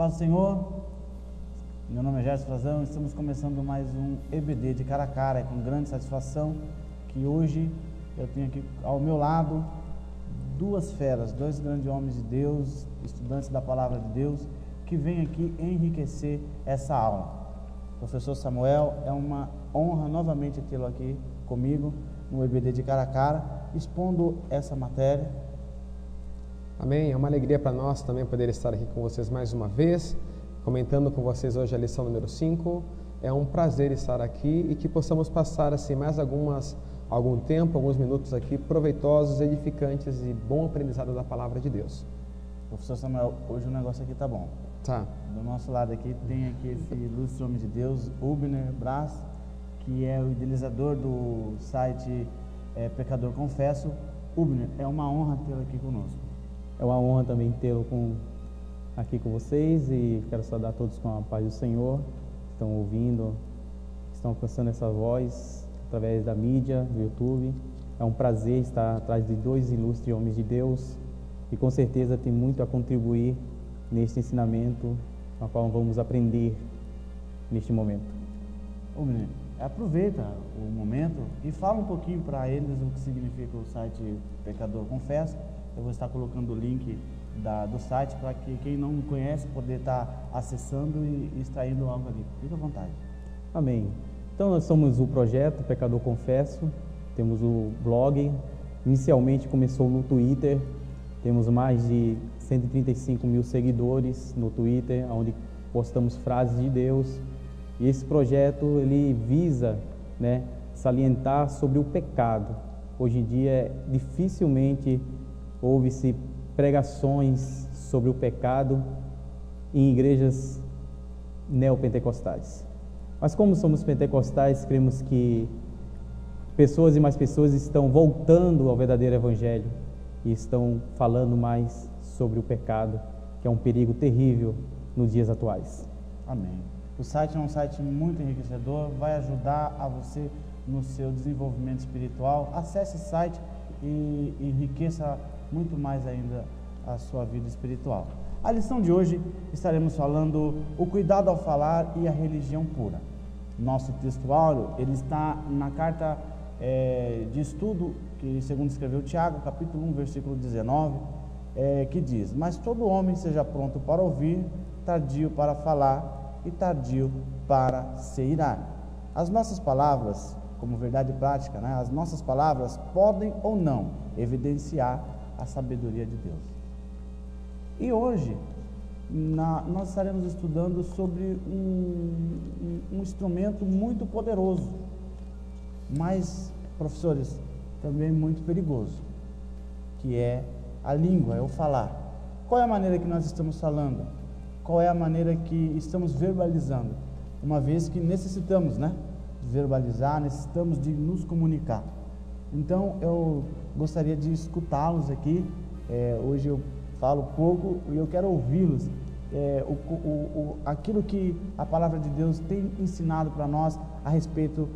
paz do Senhor, meu nome é Gerson Frazão, estamos começando mais um EBD de cara a cara. É com grande satisfação que hoje eu tenho aqui ao meu lado duas feras, dois grandes homens de Deus, estudantes da Palavra de Deus, que vêm aqui enriquecer essa aula. Professor Samuel, é uma honra novamente tê-lo aqui comigo no EBD de cara a cara, expondo essa matéria. Amém, é uma alegria para nós também poder estar aqui com vocês mais uma vez, comentando com vocês hoje a lição número 5. É um prazer estar aqui e que possamos passar assim mais algum tempo, alguns minutos aqui proveitosos, edificantes e bom aprendizado da Palavra de Deus. Professor Samuel, hoje o negócio aqui tá bom. Tá. Do nosso lado aqui tem aqui esse ilustre homem de Deus, Hubner Braz, que é o idealizador do site Pecador Confesso. Hubner, é uma honra tê-lo aqui conosco. É uma honra também tê-lo aqui com vocês e quero saudar todos com a paz do Senhor, que estão ouvindo, que estão alcançando essa voz através da mídia, do YouTube. É um prazer estar atrás de dois ilustres homens de Deus e com certeza tem muito a contribuir neste ensinamento, com o qual vamos aprender neste momento. Hubner, aproveita o momento e fala um pouquinho para eles o que significa o site Pecador Confesso. Eu vou estar colocando o link do site para que quem não conhece poder estar acessando e extraindo algo ali. Fique à vontade. Amém. Então nós somos o projeto Pecador Confesso, temos o blog, inicialmente começou no Twitter, temos mais de 135 mil seguidores no Twitter, onde postamos frases de Deus, e esse projeto ele visa, salientar sobre o pecado. Hoje em dia dificilmente ouve-se pregações sobre o pecado em igrejas neopentecostais. Mas como somos pentecostais, cremos que pessoas e mais pessoas estão voltando ao verdadeiro evangelho e estão falando mais sobre o pecado, que é um perigo terrível nos dias atuais. Amém. O site é um site muito enriquecedor, vai ajudar a você no seu desenvolvimento espiritual. Acesse esse site e enriqueça muito mais ainda a sua vida espiritual. A lição de hoje estaremos falando o cuidado ao falar e a religião pura. Nosso texto áureo, ele está na carta de estudo que segundo escreveu Tiago, capítulo 1, versículo 19, que diz: mas todo homem seja pronto para ouvir, tardio para falar e tardio para se irar. As nossas palavras, como verdade prática, as nossas palavras podem ou não evidenciar a sabedoria de Deus. E hoje nós estaremos estudando sobre um instrumento muito poderoso, mas, professores, também muito perigoso, que é a língua, é o falar. Qual é a maneira que nós estamos falando? Qual é a maneira que estamos verbalizando? Uma vez que necessitamos, de verbalizar, necessitamos de nos comunicar. Então, eu gostaria de escutá-los aqui. Hoje eu falo pouco e eu quero ouvi-los. Aquilo que a Palavra de Deus tem ensinado para nós a respeito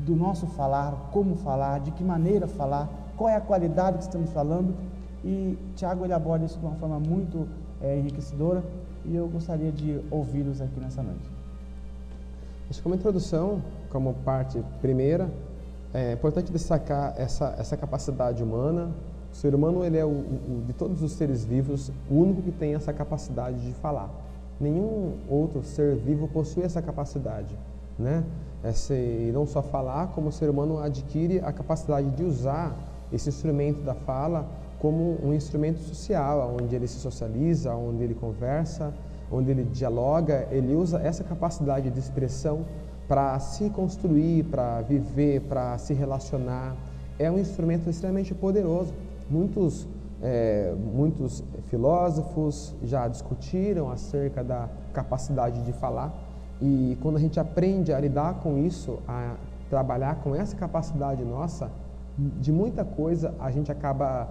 do nosso falar, como falar, de que maneira falar, qual é a qualidade que estamos falando. E Tiago ele aborda isso de uma forma muito enriquecedora e eu gostaria de ouvi-los aqui nessa noite. Acho que como introdução, como parte primeira, é importante destacar essa capacidade humana. O ser humano ele é de todos os seres vivos o único que tem essa capacidade de falar. Nenhum outro ser vivo possui essa capacidade, E não só falar, como o ser humano adquire a capacidade de usar esse instrumento da fala como um instrumento social, onde ele se socializa, onde ele conversa, onde ele dialoga. Ele usa essa capacidade de expressão para se construir, para viver, para se relacionar. É um instrumento extremamente poderoso. Muitos filósofos já discutiram acerca da capacidade de falar, e quando a gente aprende a lidar com isso, a trabalhar com essa capacidade nossa, de muita coisa a gente acaba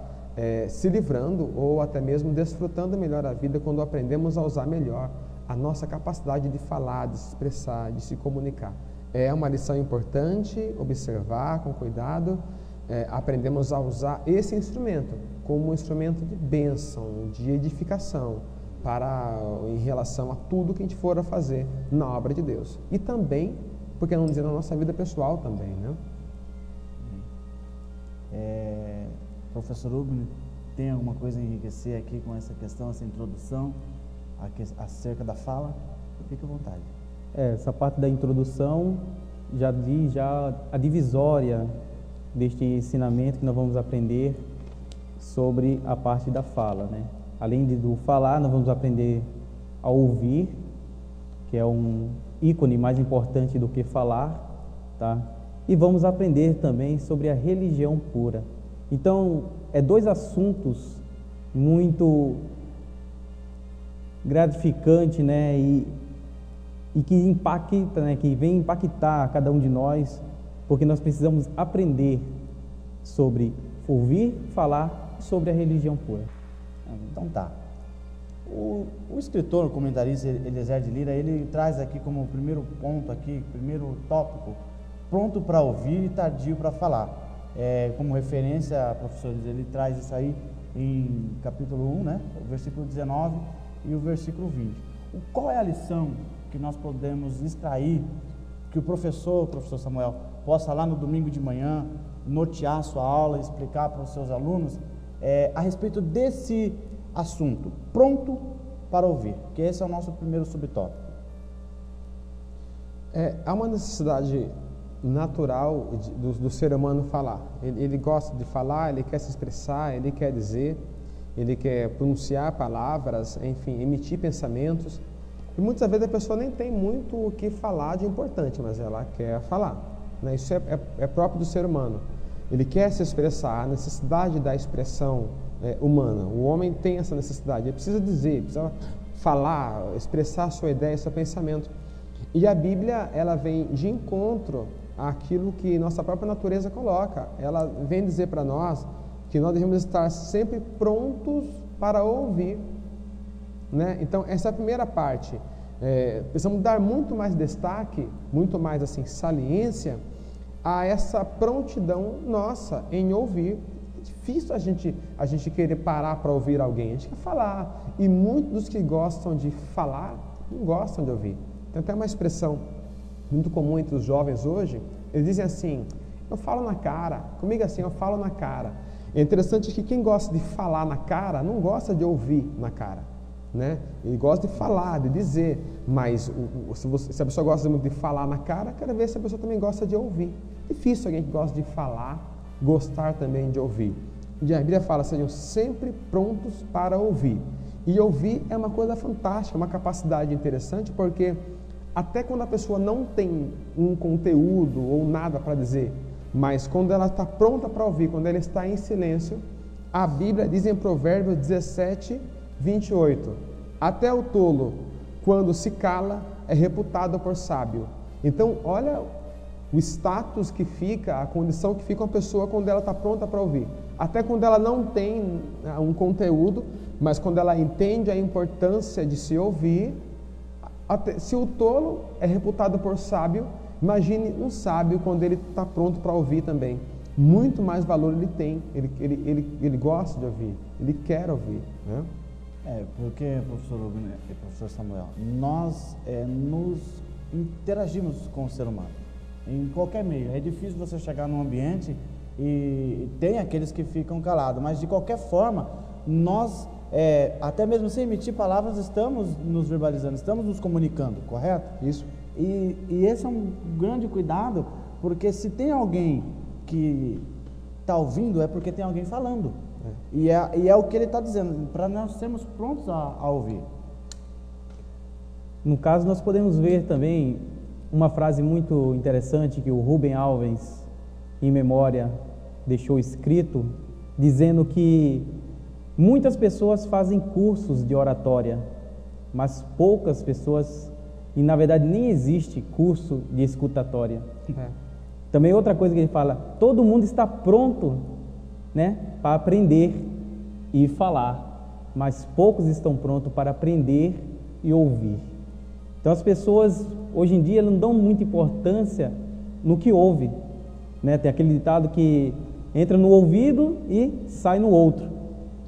se livrando ou até mesmo desfrutando melhor a vida quando aprendemos a usar melhor a nossa capacidade de falar, de se expressar, de se comunicar. É uma lição importante observar com cuidado. Aprendemos a usar esse instrumento como um instrumento de bênção, de edificação, em relação a tudo que a gente for a fazer na obra de Deus. E também, porque não dizer, na nossa vida pessoal também, né? Professor Rubens, tem alguma coisa a enriquecer aqui com essa questão, essa introdução acerca da fala? Fique à vontade. Essa parte da introdução já diz a divisória deste ensinamento que nós vamos aprender sobre a parte da fala, né? Além do falar, nós vamos aprender a ouvir, que é um ícone mais importante do que falar, tá? E vamos aprender também sobre a religião pura. Então, dois assuntos muito gratificantes, né? E que impacta, né? Que vem impactar cada um de nós, porque nós precisamos aprender sobre ouvir, falar e sobre a religião pura. Então tá. O escritor, o comentarista Eliezer de Lira, ele traz aqui como primeiro ponto aqui, primeiro tópico, pronto para ouvir e tardio para falar. Como referência, professores, ele traz isso aí em capítulo 1, né? O versículo 19 e o versículo 20. Qual é a lição que nós podemos extrair, que o professor Samuel, possa lá no domingo de manhã nortear a sua aula, explicar para os seus alunos a respeito desse assunto, pronto para ouvir, que esse é o nosso primeiro subtópico. Há uma necessidade natural do ser humano falar. Ele gosta de falar, ele quer se expressar, ele quer dizer, ele quer pronunciar palavras, enfim, emitir pensamentos. E muitas vezes a pessoa nem tem muito o que falar de importante, mas ela quer falar, né? Isso é próprio do ser humano. Ele quer se expressar, a necessidade da expressão humana. O homem tem essa necessidade, ele precisa dizer, precisa falar, expressar a sua ideia, seu pensamento. E a Bíblia, ela vem de encontro àquilo que nossa própria natureza coloca. Ela vem dizer para nós que nós devemos estar sempre prontos para ouvir, né? Então, essa é a primeira parte. Precisamos dar muito mais destaque, muito mais assim, saliência a essa prontidão nossa em ouvir. É difícil a gente querer parar para ouvir alguém, a gente quer falar, e muitos dos que gostam de falar não gostam de ouvir. Tem até uma expressão muito comum entre os jovens hoje, eles dizem assim: eu falo na cara, comigo assim, eu falo na cara. É interessante que quem gosta de falar na cara não gosta de ouvir na cara, né? Ele gosta de falar, de dizer, mas se a pessoa gosta muito de falar na cara, quero ver se a pessoa também gosta de ouvir. Difícil alguém que gosta de falar gostar também de ouvir. E a Bíblia fala: sejam sempre prontos para ouvir. E ouvir é uma coisa fantástica, uma capacidade interessante, porque até quando a pessoa não tem um conteúdo ou nada para dizer, mas quando ela está pronta para ouvir, quando ela está em silêncio, a Bíblia diz em Provérbios 17, 28, até o tolo, quando se cala, é reputado por sábio. Então, olha o status que fica, a condição que fica uma pessoa quando ela está pronta para ouvir. Até quando ela não tem um conteúdo, mas quando ela entende a importância de se ouvir, se o tolo é reputado por sábio, imagine um sábio quando ele está pronto para ouvir também. Muito mais valor ele tem, ele gosta de ouvir, ele quer ouvir, né? Porque, professor Rubens e professor Samuel, nós nos interagimos com o ser humano, em qualquer meio. É difícil você chegar num ambiente e tem aqueles que ficam calados, mas de qualquer forma, nós, até mesmo sem emitir palavras, estamos nos verbalizando, estamos nos comunicando, correto? Isso. E esse é um grande cuidado, porque se tem alguém que está ouvindo, é porque tem alguém falando. E é o que ele está dizendo, para nós sermos prontos a ouvir. No caso, nós podemos ver também uma frase muito interessante que o Rubem Alves, em memória, deixou escrito, dizendo que muitas pessoas fazem cursos de oratória, mas poucas pessoas, e na verdade nem existe curso de escutatória. Também outra coisa que ele fala: todo mundo está pronto, né, para aprender e falar, mas poucos estão prontos para aprender e ouvir. Então as pessoas hoje em dia não dão muita importância no que ouve, né? Tem aquele ditado que entra no ouvido e sai no outro.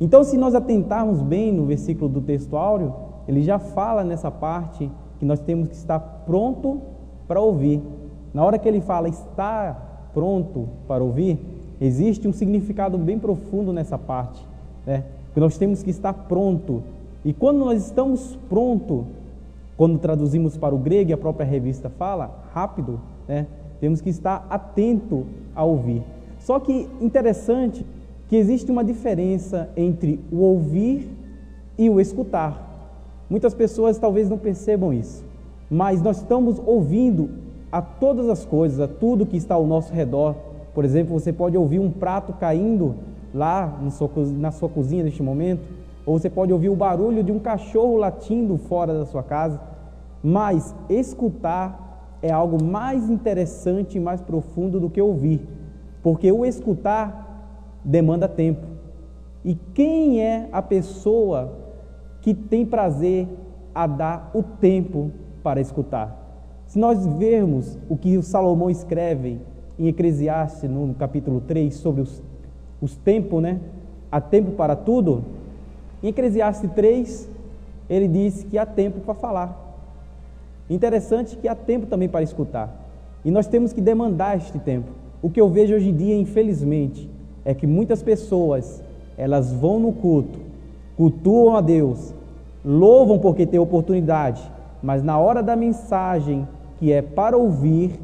Então, se nós atentarmos bem no versículo do texto áureo, ele já fala nessa parte que nós temos que estar pronto para ouvir. Na hora que ele fala estar pronto para ouvir, existe um significado bem profundo nessa parte, né? Que nós temos que estar pronto. E quando nós estamos pronto, quando traduzimos para o grego, e a própria revista fala, rápido, né? Temos que estar atento a ouvir. Só que interessante que existe uma diferença entre o ouvir e o escutar. Muitas pessoas talvez não percebam isso, mas nós estamos ouvindo a todas as coisas, a tudo que está ao nosso redor. Por exemplo, você pode ouvir um prato caindo lá na sua cozinha neste momento, ou você pode ouvir o barulho de um cachorro latindo fora da sua casa, mas escutar é algo mais interessante e mais profundo do que ouvir, porque o escutar demanda tempo. E quem é a pessoa que tem prazer a dar o tempo para escutar? Se nós vermos o que o Salomão escreve em Eclesiastes, no capítulo 3, sobre os tempos, né? Há tempo para tudo. Em Eclesiastes 3, ele diz que há tempo para falar. Interessante que há tempo também para escutar. E nós temos que demandar este tempo. O que eu vejo hoje em dia, infelizmente, é que muitas pessoas, elas vão no culto, cultuam a Deus, louvam porque tem oportunidade, mas na hora da mensagem, que é para ouvir,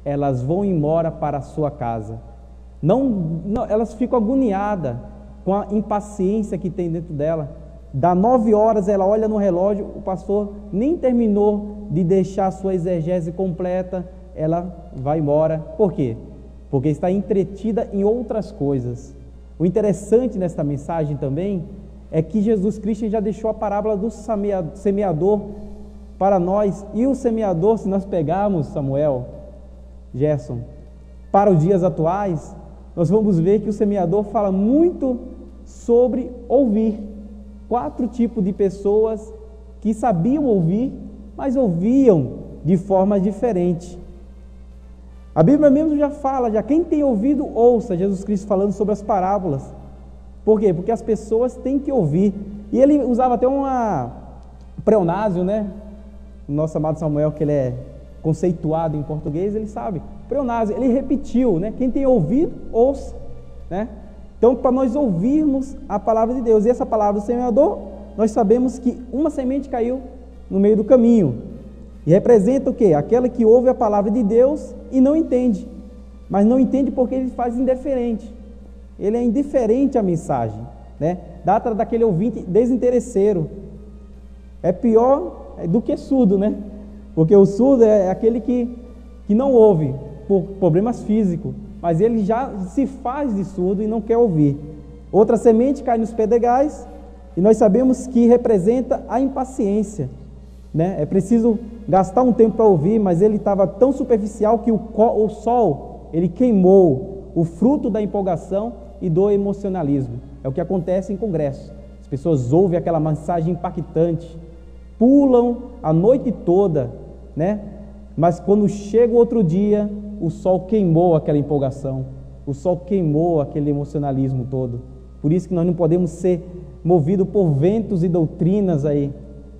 elas vão embora para a sua casa. Não, elas ficam agoniadas com a impaciência que tem dentro dela. Dá 9 horas, ela olha no relógio, o pastor nem terminou de deixar a sua exegese completa, ela vai embora. Por quê? Porque está entretida em outras coisas. O interessante nesta mensagem também é que Jesus Cristo já deixou a parábola do semeador para nós. E o semeador, se nós pegarmos, Samuel, Gerson, para os dias atuais, nós vamos ver que o semeador fala muito sobre ouvir. 4 tipos de pessoas que sabiam ouvir, mas ouviam de forma diferente. A Bíblia mesmo já fala, já quem tem ouvido, ouça Jesus Cristo falando sobre as parábolas. Por quê? Porque as pessoas têm que ouvir. E ele usava até uma pleonasmo, né? O nosso amado Samuel, que ele é conceituado em português, ele sabe. Pleonasmo, ele repetiu, né? Quem tem ouvido, ouça, né? Então, para nós ouvirmos a palavra de Deus, e essa palavra do semeador, nós sabemos que uma semente caiu no meio do caminho. E representa o quê? Aquela que ouve a palavra de Deus e não entende. Mas não entende porque ele faz indiferente. Ele é indiferente à mensagem, né? Data daquele ouvinte desinteresseiro. É pior do que surdo, né? Porque o surdo é aquele que não ouve por problemas físicos, mas ele já se faz de surdo e não quer ouvir. Outra semente cai nos pedregais e nós sabemos que representa a impaciência, né? É preciso gastar um tempo para ouvir, mas ele estava tão superficial que o sol, ele queimou o fruto da empolgação e do emocionalismo. É o que acontece em congresso. As pessoas ouvem aquela mensagem impactante, pulam a noite toda, né? Mas quando chega o outro dia, o sol queimou aquela empolgação, o sol queimou aquele emocionalismo todo. Por isso que nós não podemos ser movidos por ventos e doutrinas aí,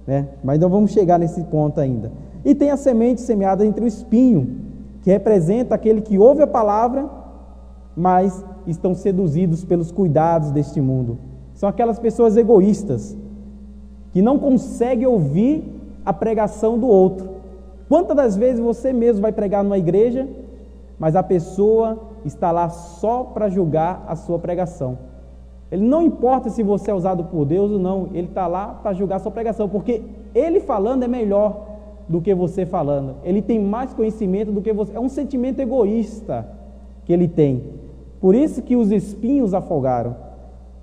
né? Mas não vamos chegar nesse ponto ainda. E tem a semente semeada entre o espinho, que representa aquele que ouve a palavra, mas estão seduzidos pelos cuidados deste mundo. São aquelas pessoas egoístas, que não conseguem ouvir a pregação do outro. Quantas das vezes você mesmo vai pregar numa igreja, mas a pessoa está lá só para julgar a sua pregação? Ele não importa se você é usado por Deus ou não, ele está lá para julgar a sua pregação, porque ele falando é melhor do que você falando, ele tem mais conhecimento do que você, é um sentimento egoísta que ele tem. Por isso que os espinhos afogaram.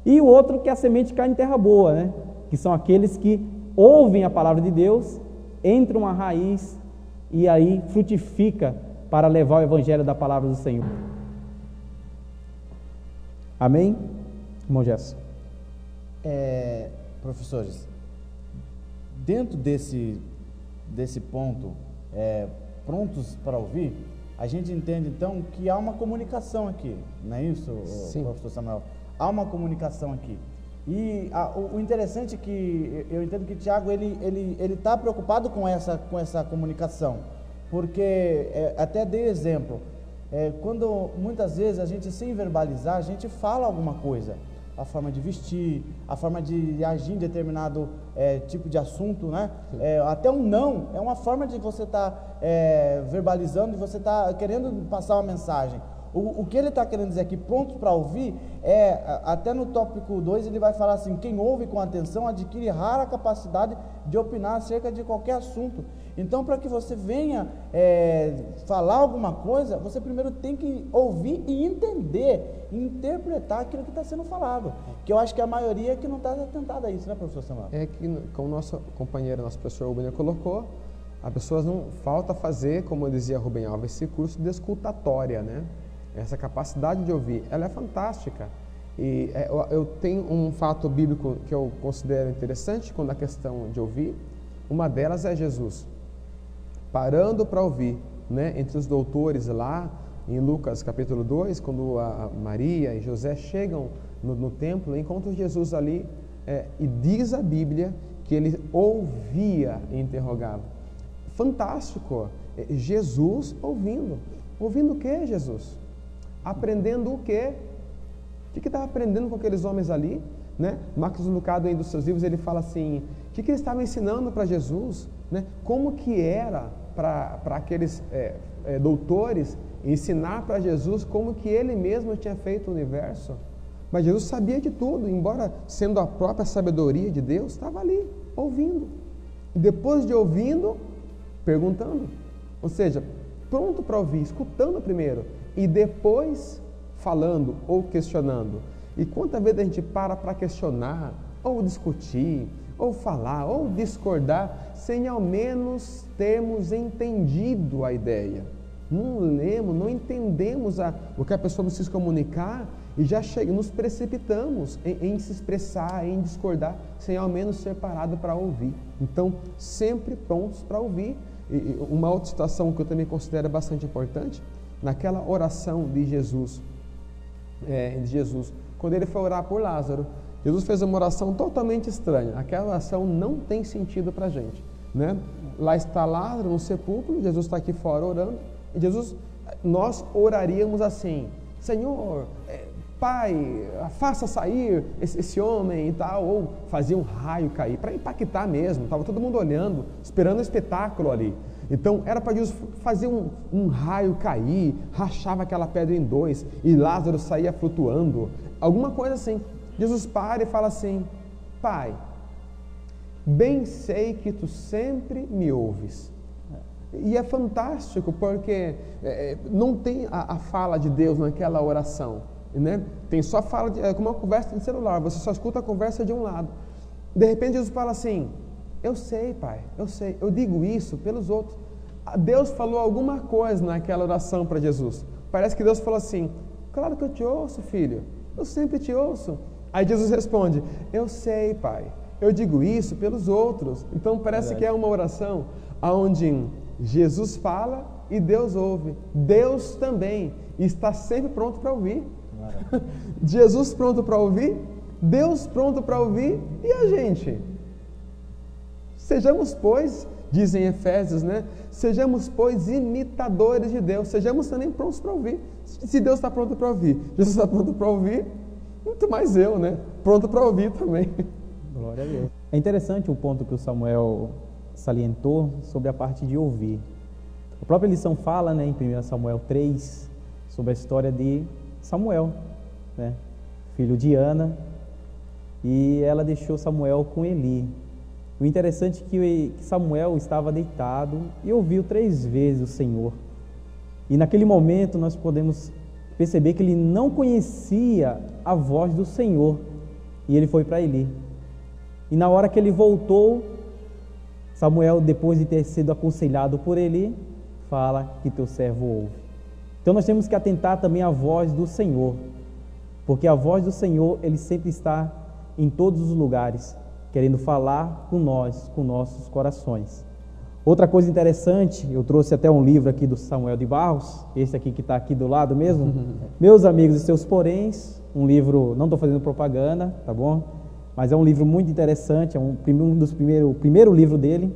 E o outro que a semente cai em terra boa, né? Que são aqueles que ouvem a palavra de Deus, entram a raiz e aí frutifica para levar o evangelho da palavra do Senhor. Amém? Irmão Gerson. Professores, dentro desse ponto, prontos para ouvir, a gente entende então que há uma comunicação aqui, não é isso, Sim. Professor Samuel? Há uma comunicação aqui. E o interessante é que eu entendo que Tiago ele está preocupado com essa comunicação, porque até dei exemplo, quando muitas vezes a gente, sem verbalizar, a gente fala alguma coisa, a forma de vestir, a forma de agir em determinado tipo de assunto, né? Até um não é uma forma de você estar verbalizando, de você estar querendo passar uma mensagem. O que ele está querendo dizer aqui, prontos para ouvir, até no tópico 2 ele vai falar assim: quem ouve com atenção adquire rara capacidade de opinar acerca de qualquer assunto. Então, para que você venha falar alguma coisa, você primeiro tem que ouvir e entender, interpretar aquilo que está sendo falado, que eu acho que a maioria que não está atentada a isso, né, professor Samuel? É que, como nosso companheiro, nosso professor Rubem colocou, as pessoas não falta fazer, como dizia Rubem Alves, esse curso de escutatória, né? Essa capacidade de ouvir, ela é fantástica. E eu tenho um fato bíblico que eu considero interessante quando a questão de ouvir. Uma delas é Jesus parando para ouvir, né? Entre os doutores lá em Lucas capítulo 2, quando a Maria e José chegam no templo, encontram Jesus ali, e diz a Bíblia que ele ouvia e interrogava. Fantástico! Jesus ouvindo. Ouvindo o que, Jesus? Aprendendo o quê? O que estava aprendendo com aqueles homens ali? Né? Marcos Lucado, em dos seus livros, ele fala assim, o que ele estava ensinando para Jesus? Né? Como que era para aqueles doutores ensinar para Jesus como que ele mesmo tinha feito o universo? Mas Jesus sabia de tudo, embora sendo a própria sabedoria de Deus, estava ali, ouvindo. E depois de ouvindo, perguntando. Ou seja, pronto para ouvir, escutando primeiro, e depois falando ou questionando. E quantas vezes a gente para questionar, ou discutir, ou falar, ou discordar, sem ao menos termos entendido a ideia. Não lemos, não entendemos o que a pessoa precisa comunicar e já nos precipitamos em se expressar, em discordar, sem ao menos ser parado para ouvir. Então, sempre prontos para ouvir. E uma outra situação que eu também considero bastante importante, naquela oração de Jesus, quando ele foi orar por Lázaro, Jesus fez uma oração totalmente estranha. Aquela oração não tem sentido para a gente, né? Lá está Lázaro no sepulcro, Jesus está aqui fora orando, e nós oraríamos assim: Senhor, Pai, faça sair esse homem e tal, ou fazia um raio cair, para impactar mesmo, estava todo mundo olhando, esperando o espetáculo ali. Então era para Jesus fazer um raio cair, rachava aquela pedra em dois, e Lázaro saía flutuando, alguma coisa assim. Jesus para e fala assim: Pai, bem sei que tu sempre me ouves. E é fantástico porque não tem a fala de Deus naquela oração, né? Tem só fala, como uma conversa de celular, você só escuta a conversa de um lado. De repente Jesus fala assim: eu sei, Pai, eu sei, eu digo isso pelos outros. Deus falou alguma coisa naquela oração para Jesus. Parece que Deus falou assim: claro que eu te ouço, filho, eu sempre te ouço. Aí Jesus responde: eu sei, Pai, eu digo isso pelos outros. Então parece que é uma oração onde Jesus fala e Deus ouve. Deus também está sempre pronto para ouvir. Jesus pronto para ouvir, Deus pronto para ouvir, e a gente? Sejamos, pois, dizem Efésios, né? Sejamos, pois, imitadores de Deus. Sejamos também prontos para ouvir. Se Deus está pronto para ouvir, Jesus está pronto para ouvir, muito mais eu, né? Pronto para ouvir também. Glória a Deus. É interessante o ponto que o Samuel salientou sobre a parte de ouvir. A própria lição fala, né, em 1 Samuel 3, sobre a história de Samuel, né, filho de Ana, e ela deixou Samuel com Eli. O interessante é que Samuel estava deitado e ouviu 3 vezes o Senhor. E naquele momento nós podemos perceber que ele não conhecia a voz do Senhor, e ele foi para Eli. E na hora que ele voltou, Samuel, depois de ter sido aconselhado por Eli, fala que teu servo ouve. Então nós temos que atentar também à voz do Senhor, porque a voz do Senhor, ele sempre está em todos os lugares, querendo falar com nós, com nossos corações. Outra coisa interessante, eu trouxe até um livro aqui do Samuel de Barros, esse aqui que está aqui do lado mesmo, Meus Amigos e Seus Poréns, um livro, não estou fazendo propaganda, tá bom? mas é um livro muito interessante, é o primeiro livro dele,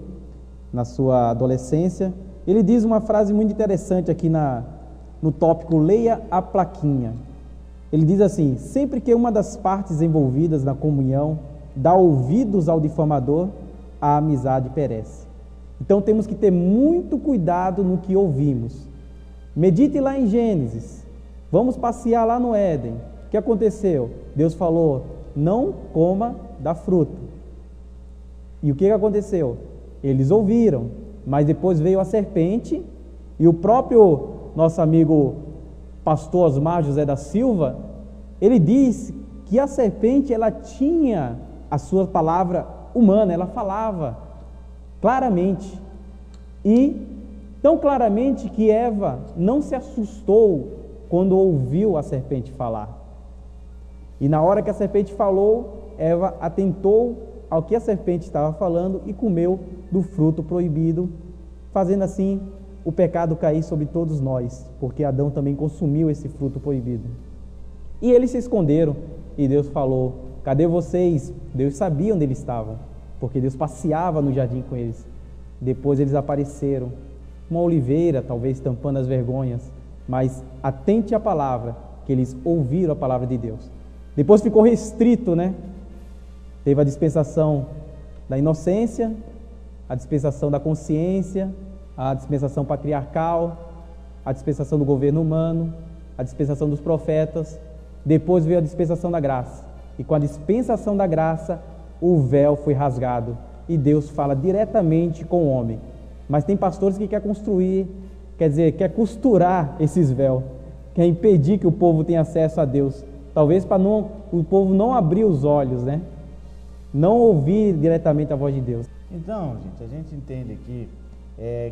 na sua adolescência. Ele diz uma frase muito interessante aqui no tópico Leia a Plaquinha. Ele diz assim: sempre que uma das partes envolvidas na comunhão dá ouvidos ao difamador, a amizade perece. Então temos que ter muito cuidado no que ouvimos. Medite lá em Gênesis, vamos passear lá no Éden. O que aconteceu? Deus falou: não coma da fruta. E o que aconteceu? Eles ouviram, mas depois veio a serpente, e o próprio nosso amigo pastor Osmar José da Silva, ele diz que a serpente, ela tinha a sua palavra humana, ela falava claramente, e tão claramente que Eva não se assustou quando ouviu a serpente falar. E na hora que a serpente falou, Eva atentou ao que a serpente estava falando e comeu do fruto proibido, fazendo assim o pecado cair sobre todos nós, porque Adão também consumiu esse fruto proibido. E eles se esconderam, e Deus falou: cadê vocês? Deus sabia onde eles estavam, porque Deus passeava no jardim com eles. Depois eles apareceram, uma oliveira, talvez tampando as vergonhas, mas atente à palavra, que eles ouviram a palavra de Deus. Depois ficou restrito, né? Teve a dispensação da inocência, a dispensação da consciência, a dispensação patriarcal, a dispensação do governo humano, a dispensação dos profetas. Depois veio a dispensação da graça. E com a dispensação da graça, o véu foi rasgado e Deus fala diretamente com o homem. Mas tem pastores que querem construir, quer costurar esses véus, quer impedir que o povo tenha acesso a Deus. Talvez para o povo não abrir os olhos, né? Não ouvir diretamente a voz de Deus. Então, gente, a gente entende aqui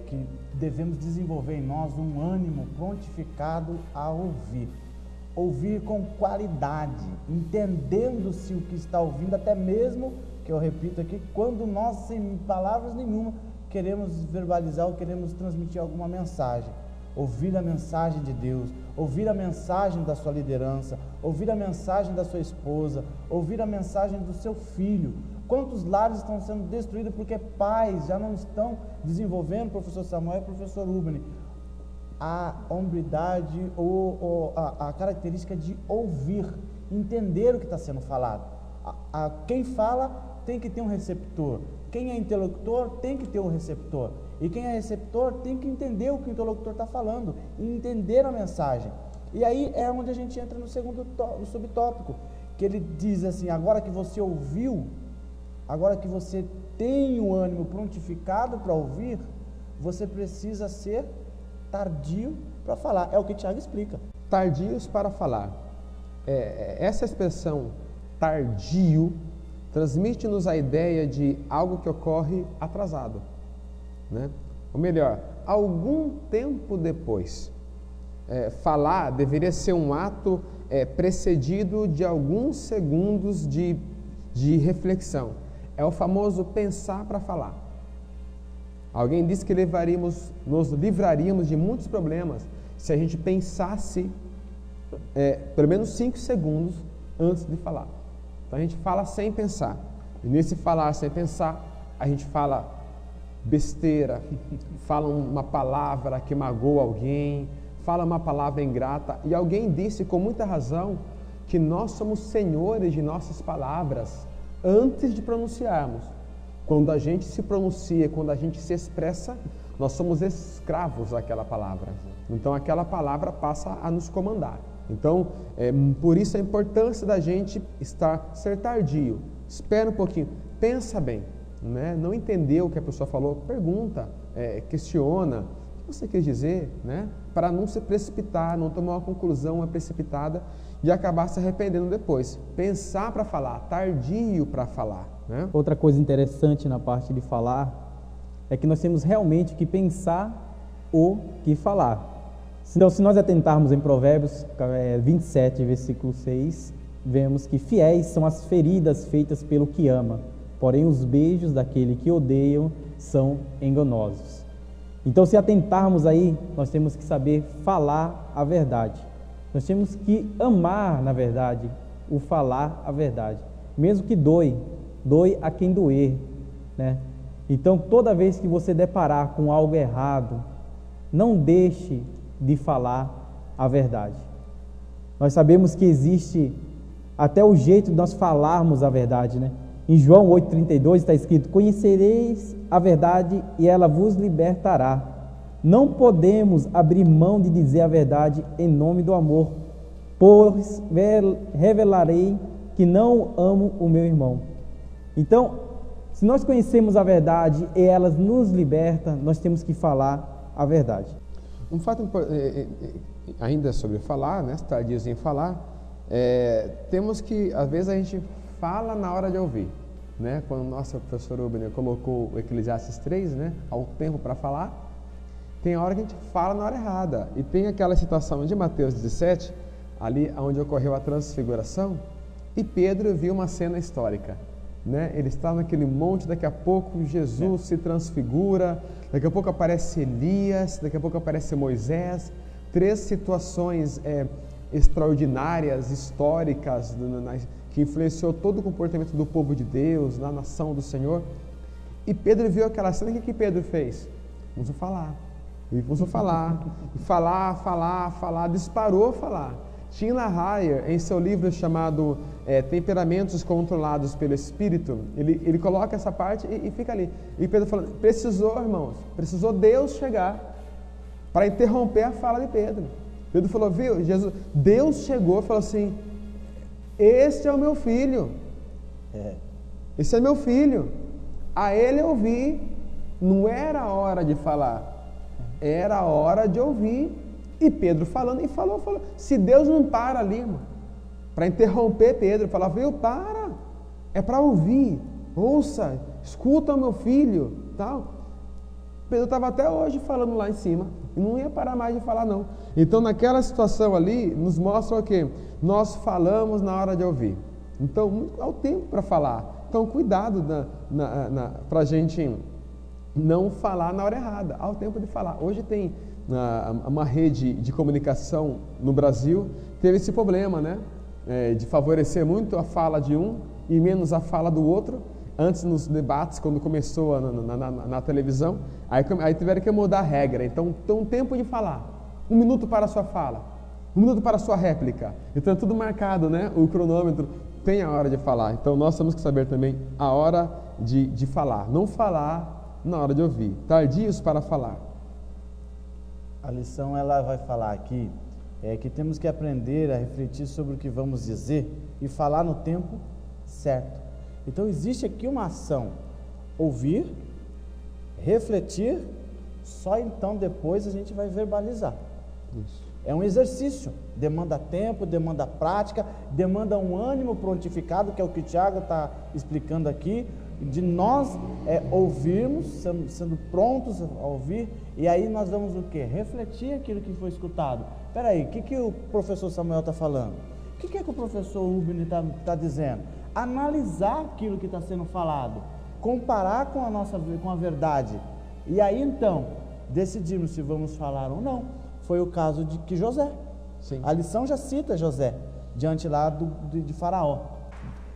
que devemos desenvolver em nós um ânimo prontificado a ouvir. Ouvir com qualidade, entendendo-se o que está ouvindo, até mesmo, que eu repito aqui, quando nós, sem palavras nenhuma, queremos verbalizar ou queremos transmitir alguma mensagem. Ouvir a mensagem de Deus, ouvir a mensagem da sua liderança, ouvir a mensagem da sua esposa, ouvir a mensagem do seu filho. Quantos lares estão sendo destruídos porque pais já não estão desenvolvendo, professor Samuel e professor Rubem, a hombridade ou a característica de ouvir, entender o que está sendo falado. Quem fala tem que ter um receptor, quem é interlocutor tem que ter um receptor, e quem é receptor tem que entender o que o interlocutor está falando e entender a mensagem. E aí é onde a gente entra no subtópico, que ele diz assim: agora que você ouviu, agora que você tem o ânimo prontificado para ouvir, você precisa ser tardio para falar. É o que Tiago explica. Tardios para falar. Essa expressão tardio transmite-nos a ideia de algo que ocorre atrasado, né? Ou melhor, algum tempo depois. Falar deveria ser um ato precedido de alguns segundos de reflexão. É o famoso pensar para falar. Alguém disse que nos livraríamos de muitos problemas se a gente pensasse pelo menos 5 segundos antes de falar. Então a gente fala sem pensar. E nesse falar sem pensar, a gente fala besteira, fala uma palavra que magoa alguém, fala uma palavra ingrata. E alguém disse com muita razão que nós somos senhores de nossas palavras antes de pronunciarmos. Quando a gente se pronuncia, quando a gente se expressa, nós somos escravos daquela palavra. Então aquela palavra passa a nos comandar. Então, por isso a importância da gente ser tardio. Espera um pouquinho, pensa bem, né? Não entendeu o que a pessoa falou, pergunta, questiona o que você quis dizer, né? Para não se precipitar, não tomar uma conclusão precipitada e acabar se arrependendo depois. Pensar para falar, tardio para falar, né? Outra coisa interessante na parte de falar é que nós temos realmente que pensar o que falar. Então, se nós atentarmos em Provérbios 27, versículo 6, vemos que fiéis são as feridas feitas pelo que ama, porém os beijos daquele que odeiam são enganosos. Então, se atentarmos aí, nós temos que saber falar a verdade. Nós temos que amar, na verdade, o falar a verdade. mesmo que doe a quem doer, né? Então, toda vez que você deparar com algo errado, não deixe de falar a verdade. Nós sabemos que existe até o jeito de nós falarmos a verdade, né? Em João 8,32 está escrito: conhecereis a verdade e ela vos libertará. Não podemos abrir mão de dizer a verdade em nome do amor, pois revelarei que não amo o meu irmão. Então, se nós conhecemos a verdade e ela nos liberta, nós temos que falar a verdade. Um fato ainda sobre falar, né? Tardios em falar, temos que, às vezes a gente fala na hora de ouvir, né? Quando nossa professora Rubner colocou o Eclesiastes 3, né? Há um tempo para falar, tem a hora que a gente fala na hora errada. E tem aquela situação de Mateus 17, ali onde ocorreu a transfiguração, e Pedro viu uma cena histórica, né? Ele está naquele monte, daqui a pouco Jesus se transfigura, daqui a pouco aparece Elias, daqui a pouco aparece Moisés, 3 situações extraordinárias, históricas, que influenciou todo o comportamento do povo de Deus, na nação do Senhor. E Pedro viu aquela cena, o que Pedro fez? Começou a falar, e começou a falar, disparou a falar. Tim LaHaye, em seu livro chamado Temperamentos Controlados pelo Espírito, ele coloca essa parte e fica ali. E Pedro falando, precisou, irmãos, precisou Deus chegar para interromper a fala de Pedro. Pedro falou, viu, Deus chegou e falou assim, este é o meu filho, esse é meu filho, a ele eu ouvi, não era hora de falar, era hora de ouvir. E Pedro falando, e falou. Se Deus não para ali, irmão, para interromper Pedro, falar, viu, para, é para ouvir, ouça, escuta o meu filho, tal. Pedro estava até hoje falando lá em cima, e não ia parar mais de falar não. Então naquela situação ali, nos mostra o quê? Nós falamos na hora de ouvir. Então, há o tempo para falar. Então, cuidado para a gente não falar na hora errada, há o tempo de falar. Hoje tem uma rede de comunicação no Brasil, teve esse problema, né? De favorecer muito a fala de um e menos a fala do outro. Antes, nos debates, quando começou na televisão, aí tiveram que mudar a regra. Então, tem um tempo de falar, 1 minuto para a sua fala, 1 minuto para a sua réplica. Então, é tudo marcado, né? O cronômetro tem a hora de falar. Então, nós temos que saber também a hora de falar. Não falar na hora de ouvir. Tardios para falar. A lição, ela vai falar aqui, que temos que aprender a refletir sobre o que vamos dizer e falar no tempo certo. Então, existe aqui uma ação, ouvir, refletir, só então depois a gente vai verbalizar. Isso. É um exercício, demanda tempo, demanda prática, demanda um ânimo prontificado, que é o que o Tiago está explicando aqui, de nós ouvirmos, sendo prontos a ouvir, e aí nós vamos o quê? Refletir aquilo que foi escutado. Espera aí, o que o professor Samuel está falando? O que o professor Rubner está dizendo? Analisar aquilo que está sendo falado, comparar com a verdade, e aí então, decidirmos se vamos falar ou não. Foi o caso de José. Sim. A lição já cita José, diante lá de Faraó.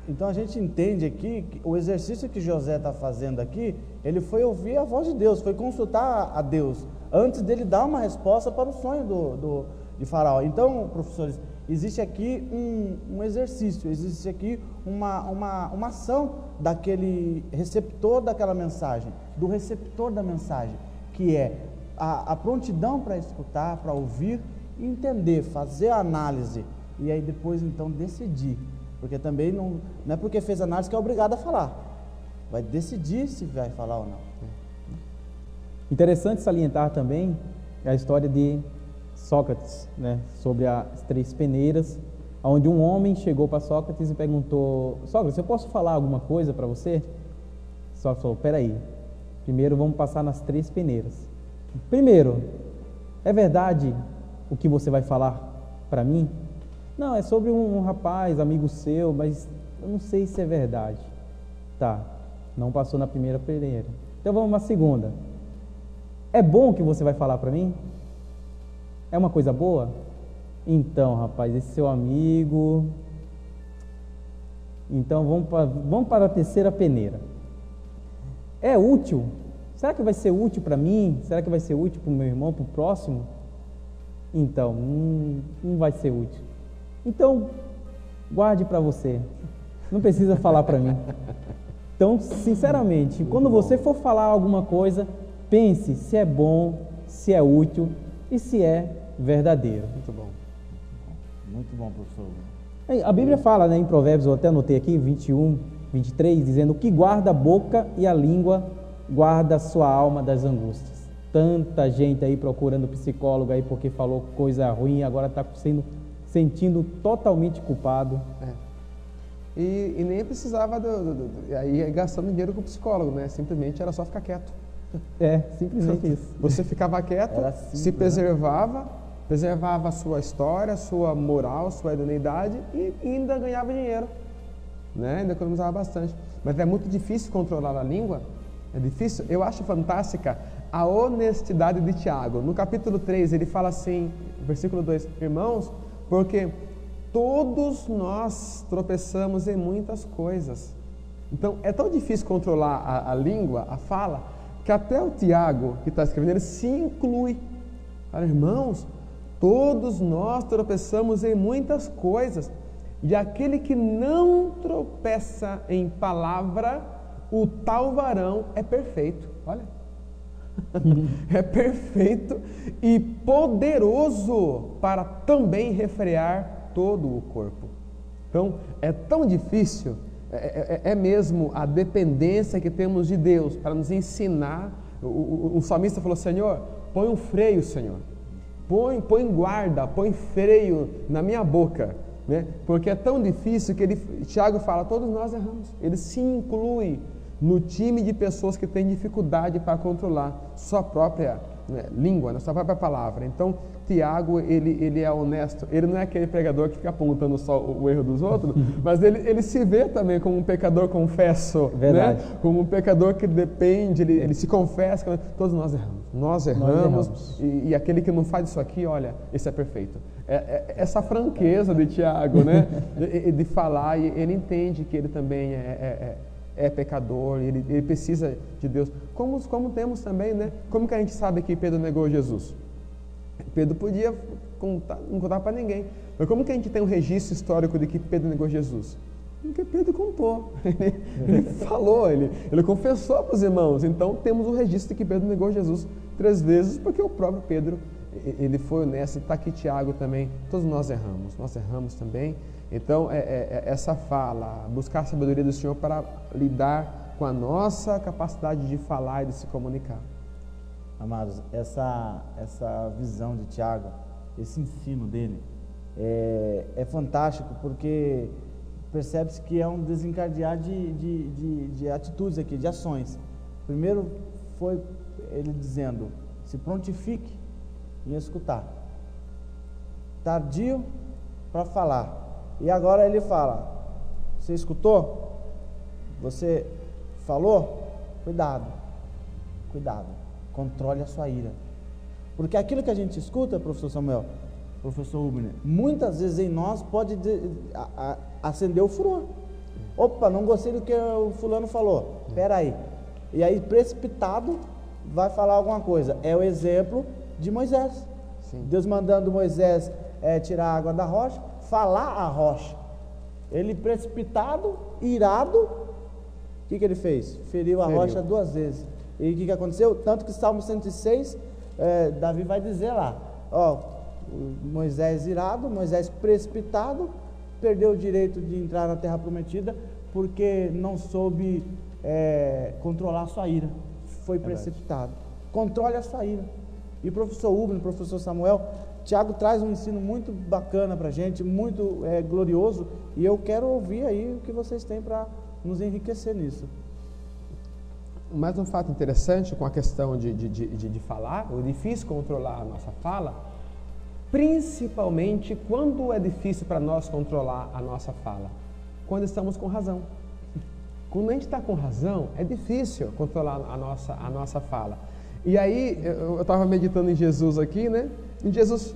Então a gente entende aqui que o exercício que José está fazendo aqui, ele foi ouvir a voz de Deus, foi consultar a Deus, antes dele dar uma resposta para o sonho de Faraó. Então, professores, existe aqui um exercício, existe aqui uma ação daquele receptor daquela mensagem, do receptor da mensagem, que é a prontidão para escutar, para ouvir, entender, fazer a análise, e aí depois então decidir. Porque também não é porque fez análise que é obrigado a falar. Vai decidir se vai falar ou não. Interessante salientar também a história de Sócrates, né, sobre as 3 peneiras, onde um homem chegou para Sócrates e perguntou: Sócrates, eu posso falar alguma coisa para você? Sócrates falou: peraí, primeiro vamos passar nas 3 peneiras. Primeiro, é verdade o que você vai falar para mim? Não, é sobre um rapaz, amigo seu, mas eu não sei se é verdade. Tá, não passou na primeira peneira. Então vamos na segunda. É bom o que você vai falar para mim? É uma coisa boa? Então, rapaz, esse seu amigo Então vamos para a terceira peneira. É útil? Será que vai ser útil para mim? Será que vai ser útil para o meu irmão, para o próximo? Então, não vai ser útil. Então, guarde para você. Não precisa falar para mim. Então, sinceramente, quando você for falar alguma coisa, pense se é bom, se é útil e se é verdadeiro. Muito bom. Muito bom, professor. A Bíblia fala, né, em Provérbios, eu até anotei aqui, 21, 23, dizendo que guarda a boca e a língua, guarda a sua alma das angústias. Tanta gente aí procurando psicólogo aí porque falou coisa ruim, agora está sentindo totalmente culpado. E nem precisava aí gastando dinheiro com o psicólogo, né? Simplesmente era só ficar quieto. Simplesmente isso. Você ficava quieto, simples, se preservava, preservava a sua história, a sua moral, a sua idoneidade e ainda ganhava dinheiro, né? Ainda economizava bastante. Mas é muito difícil controlar a língua, é difícil. Eu acho fantástica a honestidade de Tiago. No capítulo 3 ele fala assim, versículo 2, irmãos, porque todos nós tropeçamos em muitas coisas. Então é tão difícil controlar a língua, a fala, que até o Tiago, que está escrevendo, ele se inclui. Fala, irmãos, todos nós tropeçamos em muitas coisas, e aquele que não tropeça em palavra, o tal varão é perfeito. Olha, é perfeito e poderoso para também refrear todo o corpo. Então, é tão difícil, é mesmo a dependência que temos de Deus para nos ensinar. O salmista falou, Senhor, põe um freio, Senhor. Põe guarda, põe freio na minha boca, né? Porque é tão difícil que Tiago fala, todos nós erramos. Ele se inclui no time de pessoas que têm dificuldade para controlar sua própria língua, sua própria palavra. Então, Tiago, ele é honesto, ele não é aquele pregador que fica apontando só o erro dos outros, mas ele se vê também como um pecador confesso, né? Como um pecador que depende, ele se confessa, todos nós erramos, e aquele que não faz isso aqui, olha, esse é perfeito. Essa franqueza de Tiago, né? de falar, e ele entende que ele também é pecador, ele precisa de Deus. Como temos também, né? Como que a gente sabe que Pedro negou Jesus? Pedro podia não contar para ninguém. Mas como que a gente tem um registro histórico de que Pedro negou Jesus? Porque Pedro contou, ele falou, ele confessou para os irmãos. Então temos o registro de que Pedro negou Jesus 3 vezes, porque o próprio Pedro, ele foi honesto. Está aqui Tiago também, todos nós erramos também. Então essa fala, buscar a sabedoria do Senhor para lidar com a nossa capacidade de falar e de se comunicar. Amados, essa visão de Tiago, esse ensino dele é fantástico, porque percebe-se que é um desencadear de atitudes aqui, de ações. Primeiro foi ele dizendo, se prontifique em escutar, tardio para falar. E agora ele fala, você escutou? Você falou? Cuidado, controle a sua ira. Porque aquilo que a gente escuta, professor Samuel, professor Rubner, muitas vezes em nós pode acender o furor. Opa, não gostei do que o fulano falou. Espera aí. E aí, precipitado, vai falar alguma coisa. É o exemplo de Moisés. Sim. Deus mandando Moisés tirar a água da rocha, falar a rocha. Ele precipitado, irado, o que ele fez? Feriu a rocha 2 vezes. E o que aconteceu? Tanto que Salmo 106, Davi vai dizer lá, Moisés irado, Moisés precipitado, perdeu o direito de entrar na terra prometida, porque não soube controlar a sua ira, foi precipitado. Controle a sua ira. E o professor Rubner, o professor Samuel, Tiago traz um ensino muito bacana para a gente, muito glorioso, e eu quero ouvir aí o que vocês têm para nos enriquecer nisso. Mais um fato interessante com a questão de falar, o difícil controlar a nossa fala, principalmente quando é difícil para nós controlar a nossa fala, quando estamos com razão. Quando a gente está com razão, é difícil controlar a nossa fala. E aí, eu estava meditando em Jesus aqui, né? E Jesus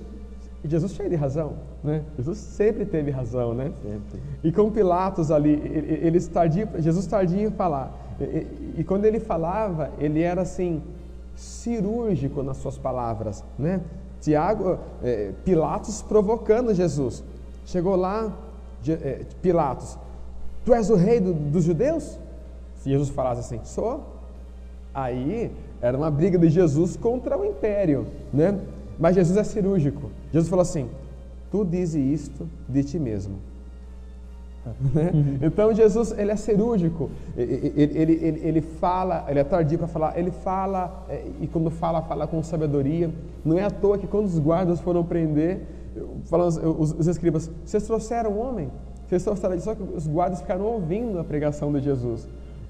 E Jesus cheio de razão, né? Jesus sempre teve razão, né? Sempre. E com Pilatos ali, Jesus tardia em falar. E quando ele falava, ele era assim, cirúrgico nas suas palavras, né? Pilatos provocando Jesus. Chegou lá, Pilatos, tu és o rei dos judeus? Se Jesus falasse assim, sou. Aí era uma briga de Jesus contra o império, né? Mas Jesus é cirúrgico. Jesus falou assim, tu dizes isto de ti mesmo. Né? Então Jesus, ele é cirúrgico, ele fala, ele é tardio para falar, ele fala, e quando fala com sabedoria. Não é à toa que quando os guardas foram prender, os escribas, vocês trouxeram o homem? Vocês trouxeram? Só que os guardas ficaram ouvindo a pregação de Jesus.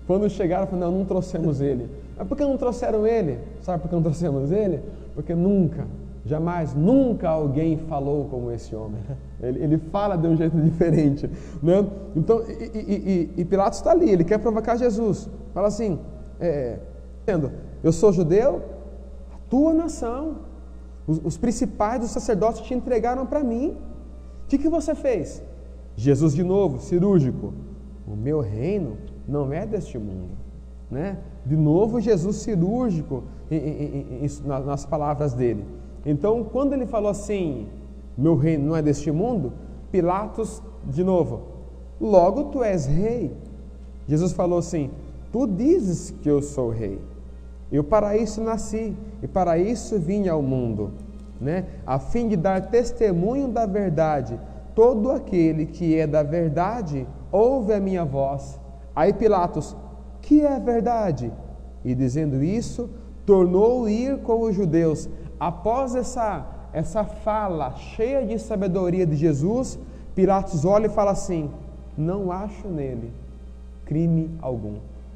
Quando chegaram, falaram, não trouxemos ele. Mas por que não trouxeram ele? Sabe por que não trouxemos ele? Porque nunca alguém falou como esse homem. Ele fala de um jeito diferente, né? Então, Pilatos está ali, ele quer provocar Jesus. Fala assim, eu sou judeu, a tua nação, os principais dos sacerdotes te entregaram para mim. O que você fez? Jesus de novo, cirúrgico. O meu reino não é deste mundo, né? De novo Jesus cirúrgico nas palavras dele. Então, quando ele falou assim, meu reino não é deste mundo, Pilatos, de novo, logo tu és rei. Jesus falou assim, tu dizes que eu sou rei. Eu para isso nasci e para isso vim ao mundo, né? A fim de dar testemunho da verdade. Todo aquele que é da verdade ouve a minha voz. Aí Pilatos, que é verdade? E dizendo isso, tornou ir com os judeus. Após essa fala cheia de sabedoria de Jesus, Pilatos olha e fala assim, não acho nele crime algum,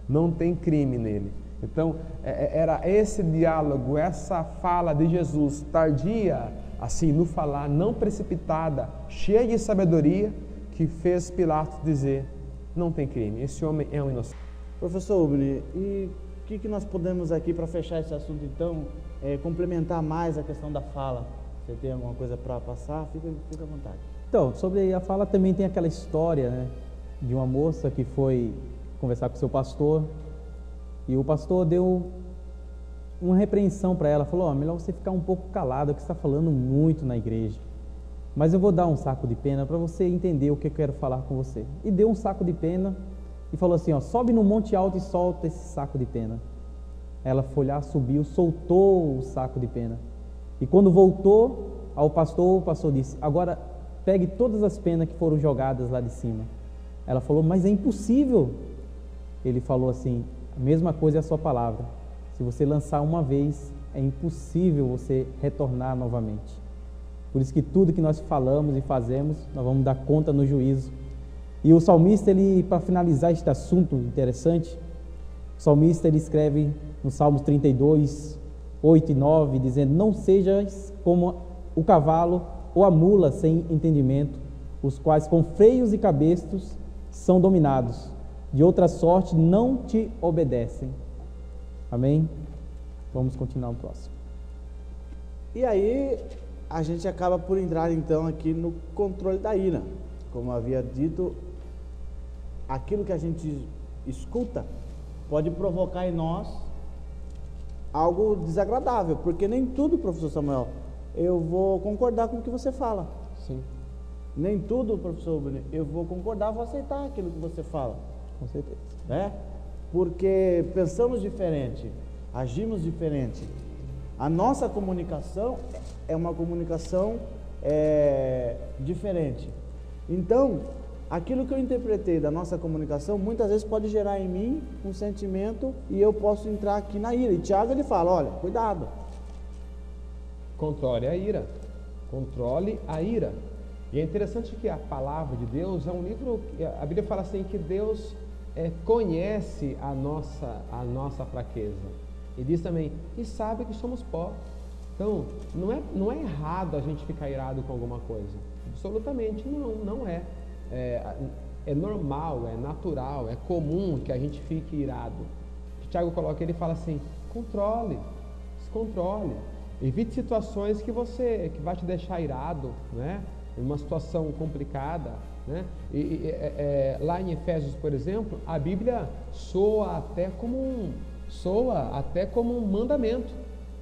não tem crime nele. Então, era esse diálogo, essa fala de Jesus, tardia, assim, no falar, não precipitada, cheia de sabedoria, que fez Pilatos dizer, não tem crime, esse homem é um inocente. Professor Rubem, e o que nós podemos aqui, para fechar esse assunto então, complementar mais a questão da fala? Você tem alguma coisa para passar? Fica à vontade. Então, sobre a fala também tem aquela história, né, de uma moça que foi conversar com o seu pastor, e o pastor deu uma repreensão para ela, falou, melhor você ficar um pouco calado, que você está falando muito na igreja, mas eu vou dar um saco de pena para você entender o que eu quero falar com você. E deu um saco de pena e falou assim, sobe no monte alto e solta esse saco de pena. Ela foi lá, subiu, soltou o saco de pena, e quando voltou ao pastor, o pastor disse, agora pegue todas as penas que foram jogadas lá de cima. Ela falou, mas é impossível. Ele falou assim, a mesma coisa é a sua palavra, se você lançar uma vez, é impossível você retornar novamente. Por isso que tudo que nós falamos e fazemos, nós vamos dar conta no juízo. E o salmista, para finalizar este assunto interessante, o salmista ele escreve no Salmos 32, 8 e 9, dizendo, não sejas como o cavalo ou a mula sem entendimento, os quais com freios e cabestos são dominados, de outra sorte não te obedecem. Amém? Vamos continuar no próximo. E aí, a gente acaba por entrar então aqui no controle da ira. Como eu havia dito, aquilo que a gente escuta pode provocar em nós algo desagradável, porque nem tudo, professor Samuel, eu vou concordar com o que você fala. Sim. Nem tudo, professor Bruno, eu vou concordar, vou aceitar aquilo que você fala. Com certeza. Né? Porque pensamos diferente, agimos diferente. A nossa comunicação é uma comunicação diferente. Então, aquilo que eu interpretei da nossa comunicação, muitas vezes pode gerar em mim um sentimento e eu posso entrar aqui na ira. E Tiago ele fala, olha, cuidado. Controle a ira. Controle a ira. E é interessante que a palavra de Deus é um livro, a Bíblia fala assim, que Deus conhece a nossa fraqueza. E diz também, e sabe que somos pó. Então, não é errado a gente ficar irado com alguma coisa. Absolutamente não é. É normal, é natural, é comum que a gente fique irado. O Tiago coloca, ele fala assim, controle, descontrole. Evite situações que vai te deixar irado, né? Em uma situação complicada, né? Lá em Efésios, por exemplo, a Bíblia soa até como um mandamento.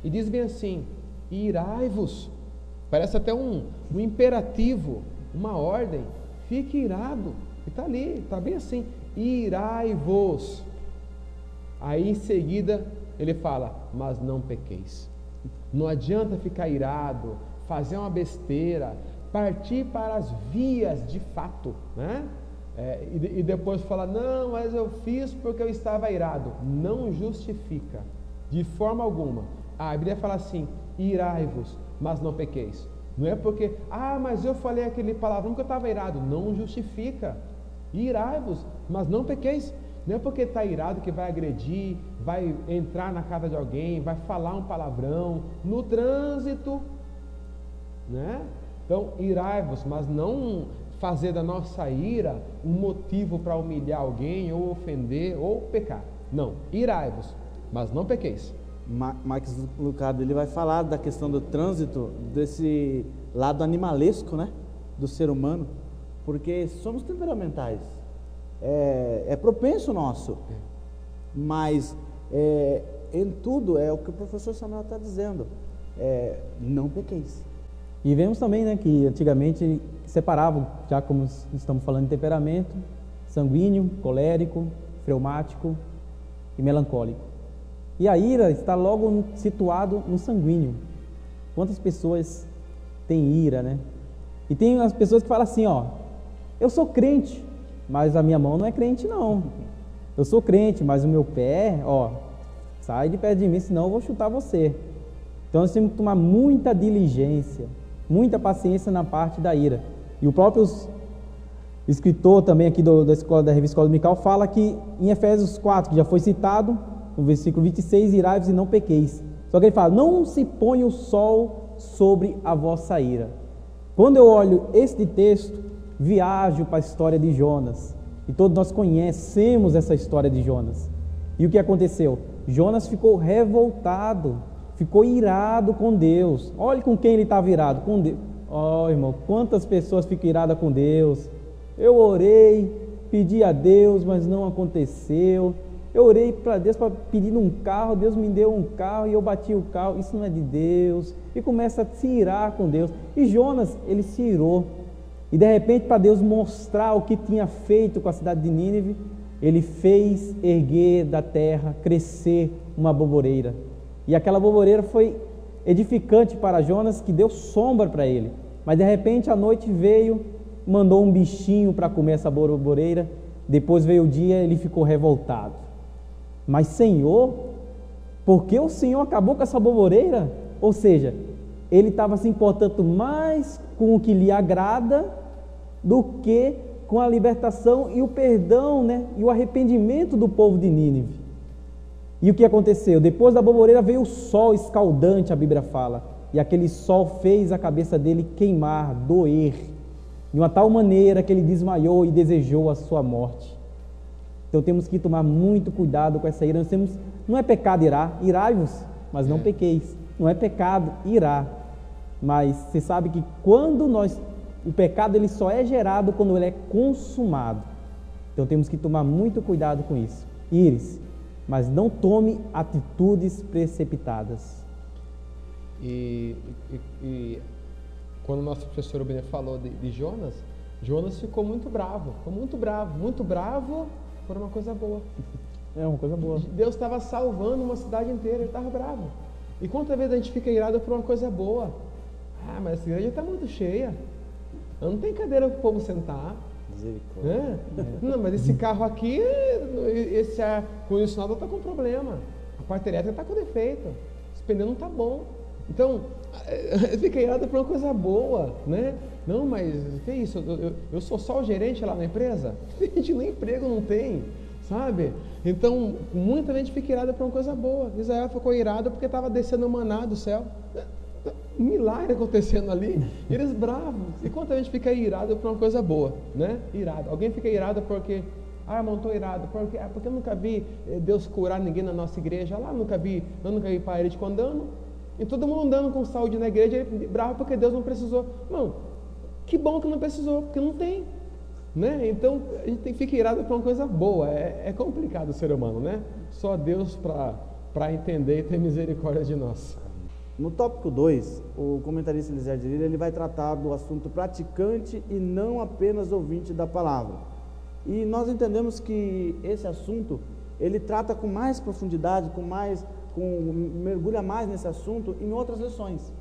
E diz bem assim: irai-vos. Parece até um imperativo, uma ordem. Fique irado. E está ali, está bem assim: irai-vos. Aí em seguida ele fala: mas não pequeis. Não adianta ficar irado, fazer uma besteira, partir para as vias de fato, né? E depois falar: não, mas eu fiz porque eu estava irado. Não justifica, de forma alguma. A Bíblia fala assim: irai-vos, mas não pequeis. Não é porque, mas eu falei aquele palavrão que eu estava irado. Não justifica. Irai-vos, mas não pequeis. Não é porque está irado que vai agredir, vai entrar na casa de alguém, vai falar um palavrão no trânsito, né? Então, irai-vos, mas não fazer da nossa ira um motivo para humilhar alguém, ou ofender, ou pecar. Não, irai-vos, mas não pequeis. Max Lucado, ele vai falar da questão do trânsito, desse lado animalesco, né, do ser humano, porque somos temperamentais, é propenso nosso, mas em tudo é o que o professor Samuel está dizendo, não pequeis. E vemos também, né, que antigamente separavam, já como estamos falando de temperamento, sanguíneo, colérico, fleumático e melancólico. E a ira está logo situado no sanguíneo. Quantas pessoas têm ira, né? E tem as pessoas que falam assim, eu sou crente, mas a minha mão não é crente não. Eu sou crente, mas o meu pé, sai de perto de mim, senão eu vou chutar você. Então nós temos que tomar muita diligência, muita paciência na parte da ira. E o próprio escritor também aqui da revista Escola Dominical fala que em Efésios 4, que já foi citado, no versículo 26, irai-vos e não pequeis. Só que ele fala: não se põe o sol sobre a vossa ira. Quando eu olho este texto, viajo para a história de Jonas. E todos nós conhecemos essa história de Jonas. E o que aconteceu? Jonas ficou revoltado, ficou irado com Deus. Olhe com quem ele estava irado, com Deus. Irmão, quantas pessoas ficam iradas com Deus. Eu orei, pedi a Deus, mas não aconteceu. Eu orei para Deus para pedir um carro, Deus me deu um carro e eu bati o carro, isso não é de Deus. E começa a se irar com Deus. E Jonas, ele se irou. E de repente, para Deus mostrar o que tinha feito com a cidade de Nínive, ele fez erguer da terra, crescer uma boboreira. E aquela boboreira foi edificante para Jonas, que deu sombra para ele. Mas de repente a noite veio, mandou um bichinho para comer essa boboreira. Depois veio o dia, ele ficou revoltado. Mas Senhor, por que o Senhor acabou com essa boboreira? Ou seja, ele estava se importando mais com o que lhe agrada do que com a libertação e o perdão, né? E o arrependimento do povo de Nínive. E o que aconteceu? Depois da boboreira veio o sol escaldante, a Bíblia fala, e aquele sol fez a cabeça dele queimar, doer, de uma tal maneira que ele desmaiou e desejou a sua morte. Então temos que tomar muito cuidado com essa ira. Não é pecado irar, irai-vos, mas não pequeis. Não é pecado irar, mas você sabe que o pecado ele só é gerado quando ele é consumado. Então temos que tomar muito cuidado com isso. Ire-se, mas não tome atitudes precipitadas. E quando o nosso professor Benê falou de Jonas, Jonas ficou muito bravo, muito bravo por uma coisa boa. É uma coisa boa. Deus estava salvando uma cidade inteira, ele estava bravo. E quantas vezes a gente fica irado por uma coisa boa? Mas essa igreja está muito cheia, não tem cadeira para o povo sentar. Não, mas esse carro aqui, esse ar-condicionado está com problema, a parte elétrica está com defeito, esse pneu não está bom. Então, fica irado por uma coisa boa, né? Não, mas que isso? Eu sou só o gerente lá na empresa? Gente, nem emprego não tem, sabe? Então, muita gente fica irada por uma coisa boa. Israel ficou irado porque estava descendo o maná do céu. Um milagre acontecendo ali, eles bravos. E quanta gente fica irado por uma coisa boa, né? Irado. Alguém fica irado porque, irmão, estou irado, porque eu nunca vi Deus curar ninguém na nossa igreja lá, eu nunca vi parede com dano. E todo mundo andando com saúde na igreja, ele bravo porque Deus não precisou. Não, que bom que não precisou, porque não tem, né? Então a gente fica irado para uma coisa boa. É complicado o ser humano, né? Só Deus para entender e ter misericórdia de nós. No tópico 2, o comentarista Eliezer de Lira, ele vai tratar do assunto praticante e não apenas ouvinte da palavra. E nós entendemos que esse assunto, ele trata com mais profundidade, mergulha mais nesse assunto em outras lições.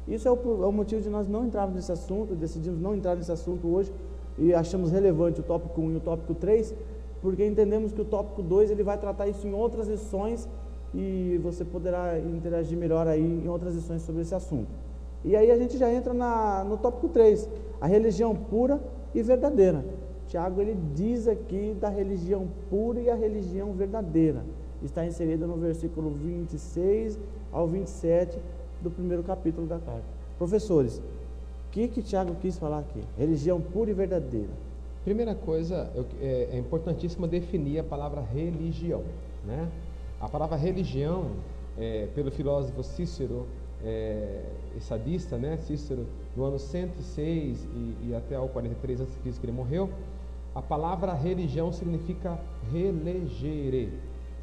Isso é o motivo de nós não entrarmos nesse assunto, decidimos não entrar nesse assunto hoje e achamos relevante o tópico 1 e o tópico 3, porque entendemos que o tópico 2 ele vai tratar isso em outras lições e você poderá interagir melhor aí em outras lições sobre esse assunto. E aí a gente já entra no tópico 3, a religião pura e verdadeira. Tiago ele diz aqui da religião pura e a religião verdadeira. Está inserida no versículo 26 ao 27 do primeiro capítulo da carta. Professores, o que Tiago quis falar aqui? Religião pura e verdadeira. Primeira coisa, é importantíssimo definir a palavra religião, né? A palavra religião, pelo filósofo Cícero, estadista, né? Cícero, no ano 106 e até o 43 a.C. que ele morreu, a palavra religião significa relegere,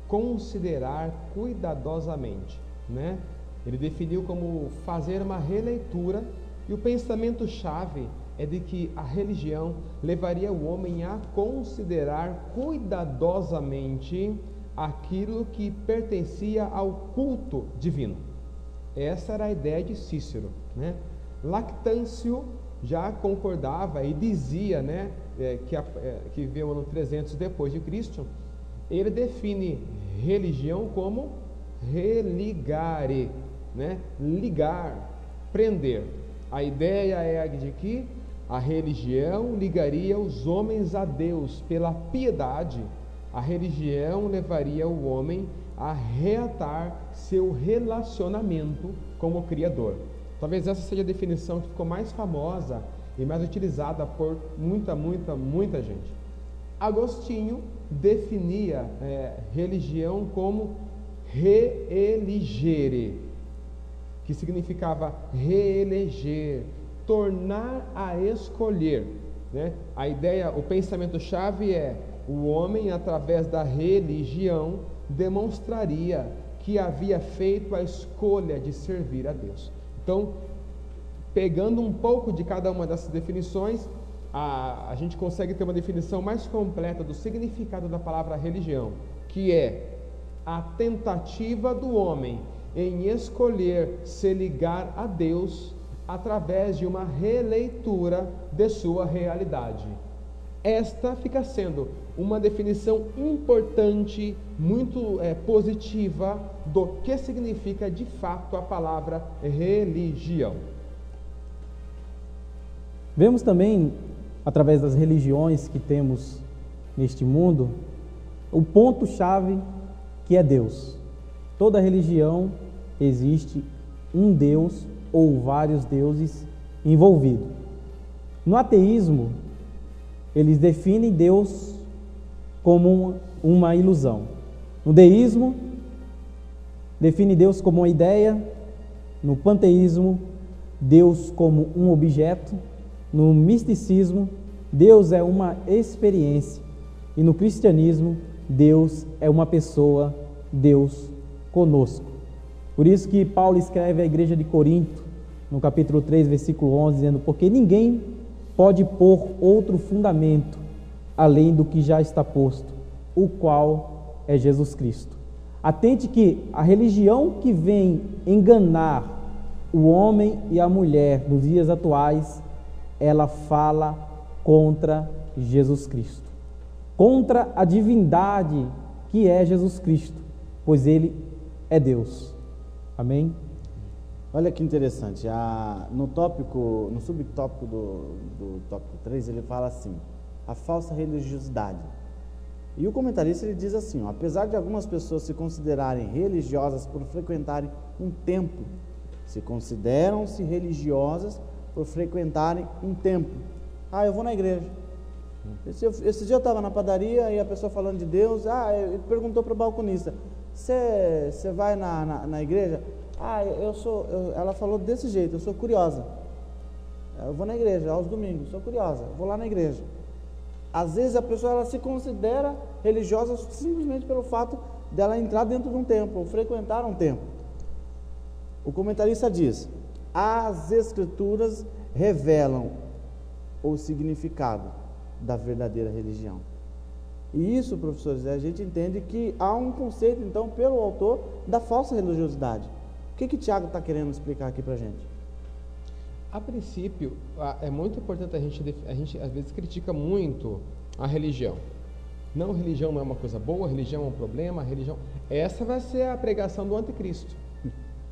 considerar cuidadosamente, né? Ele definiu como fazer uma releitura, e o pensamento-chave é de que a religião levaria o homem a considerar cuidadosamente aquilo que pertencia ao culto divino. Essa era a ideia de Cícero, né? Lactâncio já concordava e dizia, né, que veio no ano 300 depois de Cristo. Ele define religião como religare, né? Ligar, prender. A ideia é de que a religião ligaria os homens a Deus pela piedade. A religião levaria o homem a reatar seu relacionamento com o Criador. Talvez essa seja a definição que ficou mais famosa e mais utilizada por muita gente. Agostinho definia religião como reeligere, que significava reeleger, tornar a escolher, né? A ideia, o pensamento-chave é: o homem, através da religião, demonstraria que havia feito a escolha de servir a Deus. Então, pegando um pouco de cada uma dessas definições, a gente consegue ter uma definição mais completa do significado da palavra religião, que é a tentativa do homem em escolher se ligar a Deus através de uma releitura de sua realidade. Esta fica sendo uma definição importante, muito positiva, do que significa de fato a palavra religião. Vemos também, através das religiões que temos neste mundo, o ponto-chave que é Deus. Toda religião existe um Deus ou vários deuses envolvidos. No ateísmo, eles definem Deus como uma ilusão. No deísmo, define Deus como uma ideia. No panteísmo, Deus como um objeto. No misticismo, Deus é uma experiência. E no cristianismo, Deus é uma pessoa, Deus conosco. Por isso que Paulo escreve à igreja de Corinto, no capítulo 3, versículo 11, dizendo: porque ninguém pode pôr outro fundamento além do que já está posto, o qual é Jesus Cristo. Atente que a religião que vem enganar o homem e a mulher nos dias atuais, ela fala contra Jesus Cristo, contra a divindade que é Jesus Cristo, pois Ele é Deus. Amém? Olha que interessante, no subtópico do tópico 3, ele fala assim: a falsa religiosidade. E o comentarista ele diz assim: apesar de algumas pessoas se considerarem religiosas por frequentarem um templo, se consideram-se religiosas por frequentarem um templo. Eu vou na igreja. Esse dia eu estava na padaria e a pessoa falando de Deus, ele perguntou para o balconista: você vai na igreja? ela falou desse jeito, eu sou curiosa. Eu vou na igreja aos domingos, sou curiosa, vou lá na igreja. Às vezes a pessoa ela se considera religiosa simplesmente pelo fato dela entrar dentro de um templo, ou frequentar um templo. O comentarista diz: as escrituras revelam o significado da verdadeira religião. E isso, professores, a gente entende que há um conceito, então, pelo autor, da falsa religiosidade. O que Tiago está querendo explicar aqui para a gente? A princípio, é muito importante, a gente às vezes critica muito a religião. Não, religião não é uma coisa boa, religião é um problema, religião... Essa vai ser a pregação do anticristo.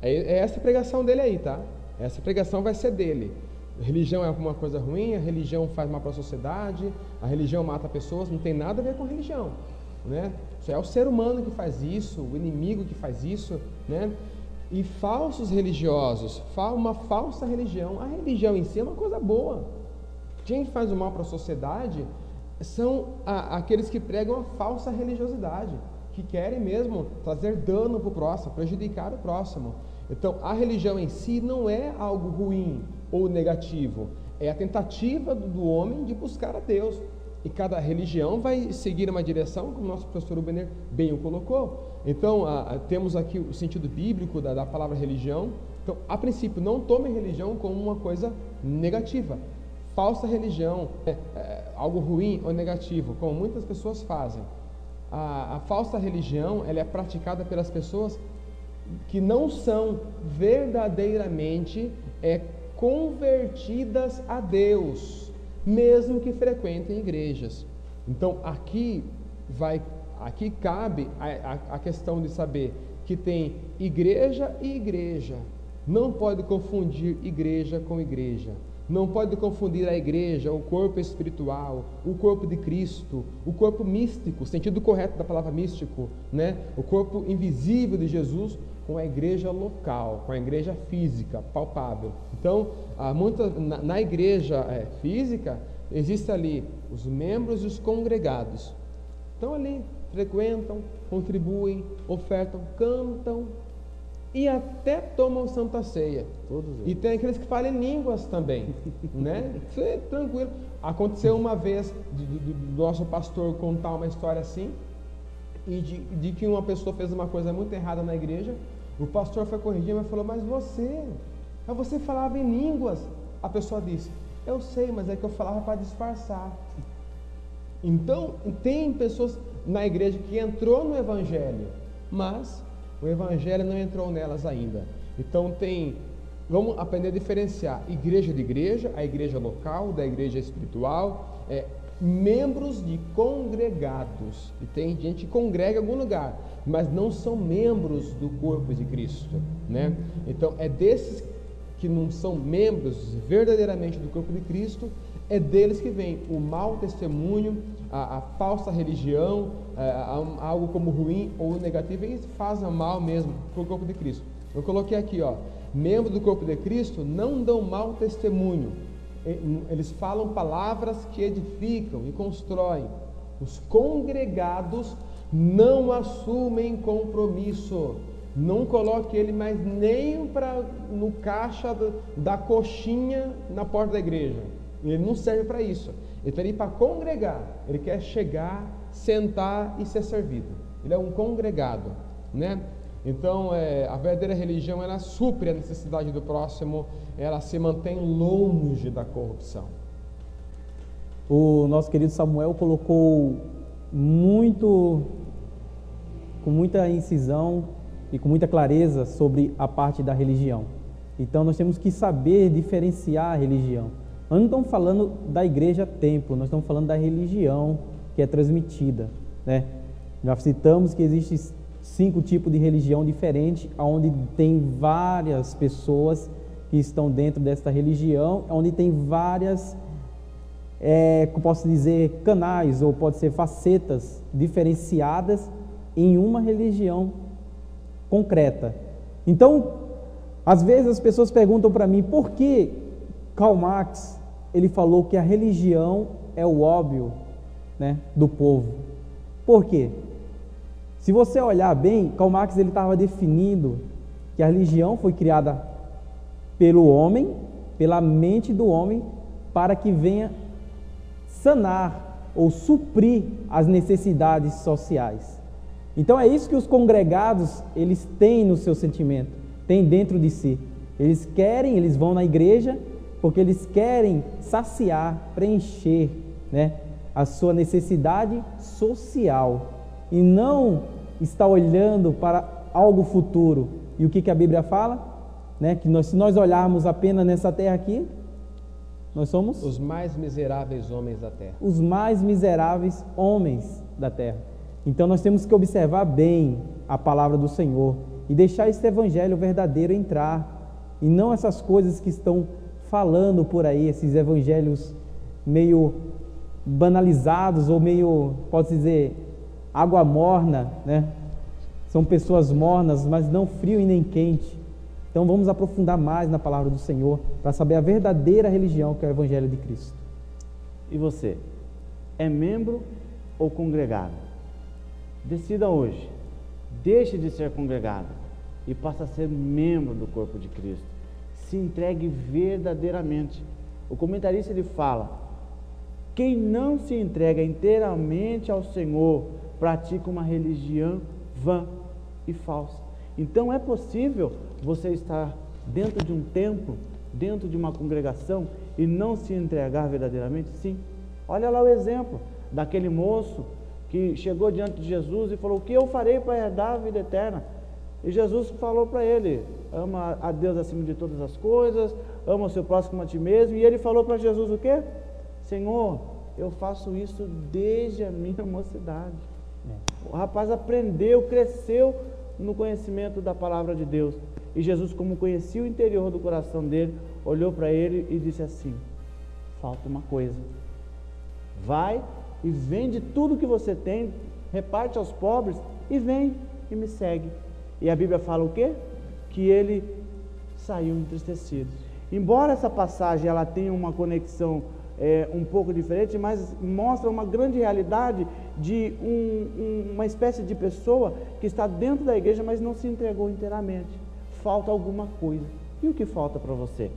É essa a pregação dele aí, tá? Essa pregação vai ser dele. A religião é uma coisa ruim, a religião faz mal para a sociedade, a religião mata pessoas, não tem nada a ver com religião, né? Isso é o ser humano que faz isso, o inimigo que faz isso, né? E falsos religiosos, uma falsa religião. A religião em si é uma coisa boa. Quem faz o mal para a sociedade são aqueles que pregam a falsa religiosidade, que querem mesmo trazer dano para o próximo, prejudicar o próximo. Então, a religião em si não é algo ruim ou negativo, é a tentativa do homem de buscar a Deus. E cada religião vai seguir uma direção, como o nosso professor Ubener bem o colocou. Então, temos aqui o sentido bíblico da palavra religião. Então, a princípio, não tome religião como uma coisa negativa. Falsa religião é algo ruim ou negativo, como muitas pessoas fazem. A falsa religião, ela é praticada pelas pessoas que não são verdadeiramente convertidas a Deus, mesmo que frequentem igrejas. Então aqui cabe a questão de saber que tem igreja e igreja. Não pode confundir igreja com igreja. Não pode confundir a igreja, o corpo espiritual, o corpo de Cristo, o corpo místico, o sentido correto da palavra místico, né? O corpo invisível de Jesus, com a igreja local, com a igreja física, palpável. Então, na igreja física, existe ali os membros e os congregados. Então, ali frequentam, contribuem, ofertam, cantam e até tomam Santa Ceia. E tem aqueles que falam em línguas também, né? Isso é tranquilo. Aconteceu uma vez do nosso pastor contar uma história assim, e de que uma pessoa fez uma coisa muito errada na igreja. O pastor foi corrigir, mas falou: mas você falava em línguas. A pessoa disse: eu sei, mas é que eu falava para disfarçar. Então, tem pessoas na igreja que entrou no evangelho, mas o evangelho não entrou nelas ainda. Então vamos aprender a diferenciar igreja de igreja, a igreja local, da igreja espiritual, membros de congregados. E tem gente que congrega em algum lugar, mas não são membros do corpo de Cristo, né? Então é desses que não são membros verdadeiramente do corpo de Cristo, é deles que vem o mau testemunho, a falsa religião, algo como ruim ou negativo, e fazem mal mesmo para o corpo de Cristo. Eu coloquei aqui, membros do corpo de Cristo não dão mau testemunho, eles falam palavras que edificam e constroem. Os congregados não assumem compromisso, não coloque ele mais nem no caixa da coxinha na porta da igreja. Ele não serve para isso. Ele está ali para congregar. Ele quer chegar, sentar e ser servido. Ele é um congregado, né? Então, a verdadeira religião, ela supre a necessidade do próximo, ela se mantém longe da corrupção. O nosso querido Samuel colocou com muita incisão e com muita clareza sobre a parte da religião. Então, nós temos que saber diferenciar a religião. Nós não estamos falando da igreja templo, nós estamos falando da religião que é transmitida, né? Já citamos que existem 5 tipos de religião diferentes, onde tem várias pessoas que estão dentro desta religião, onde tem várias, posso dizer, canais, ou pode ser facetas diferenciadas em uma religião concreta. Então, às vezes as pessoas perguntam para mim, por que Karl Marx, ele falou que a religião é o óbvio, né, do povo? Por quê? Se você olhar bem, Karl Marx ele estava definindo que a religião foi criada pelo homem, pela mente do homem, para que venha sanar ou suprir as necessidades sociais. Então é isso que os congregados, eles têm no seu sentimento, têm dentro de si. Eles vão na igreja porque eles querem saciar, preencher, né, a sua necessidade social e não está olhando para algo futuro. E o que a Bíblia fala? Né, que se nós olharmos apenas nessa terra aqui, nós somos os mais miseráveis homens da terra. Os mais miseráveis homens da terra. Então nós temos que observar bem a palavra do Senhor e deixar esse evangelho verdadeiro entrar, e não essas coisas que estão falando por aí, esses evangelhos meio banalizados ou meio, pode-se dizer, água morna, né? São pessoas mornas, mas não frio e nem quente. Então vamos aprofundar mais na palavra do Senhor para saber a verdadeira religião, que é o evangelho de Cristo. E você, é membro ou congregado? Decida hoje, deixe de ser congregado e passe a ser membro do corpo de Cristo. Se entregue verdadeiramente. O comentarista ele fala: quem não se entrega inteiramente ao Senhor pratica uma religião vã e falsa. Então é possível você estar dentro de um templo, dentro de uma congregação e não se entregar verdadeiramente? Sim. Olha lá o exemplo daquele moço que chegou diante de Jesus e falou: o que eu farei para herdar a vida eterna? E Jesus falou para ele: ama a Deus acima de todas as coisas, ama o seu próximo a ti mesmo. E ele falou para Jesus o quê? Senhor, eu faço isso desde a minha mocidade. O rapaz aprendeu, cresceu no conhecimento da palavra de Deus. E Jesus, como conhecia o interior do coração dele, olhou para ele e disse assim: falta uma coisa. Vai e vende tudo que você tem, reparte aos pobres e vem e me segue. E a Bíblia fala o quê? Que ele saiu entristecido. Embora essa passagem ela tenha uma conexão um pouco diferente, mas mostra uma grande realidade de uma espécie de pessoa que está dentro da igreja, mas não se entregou inteiramente. Falta alguma coisa. E o que falta para você?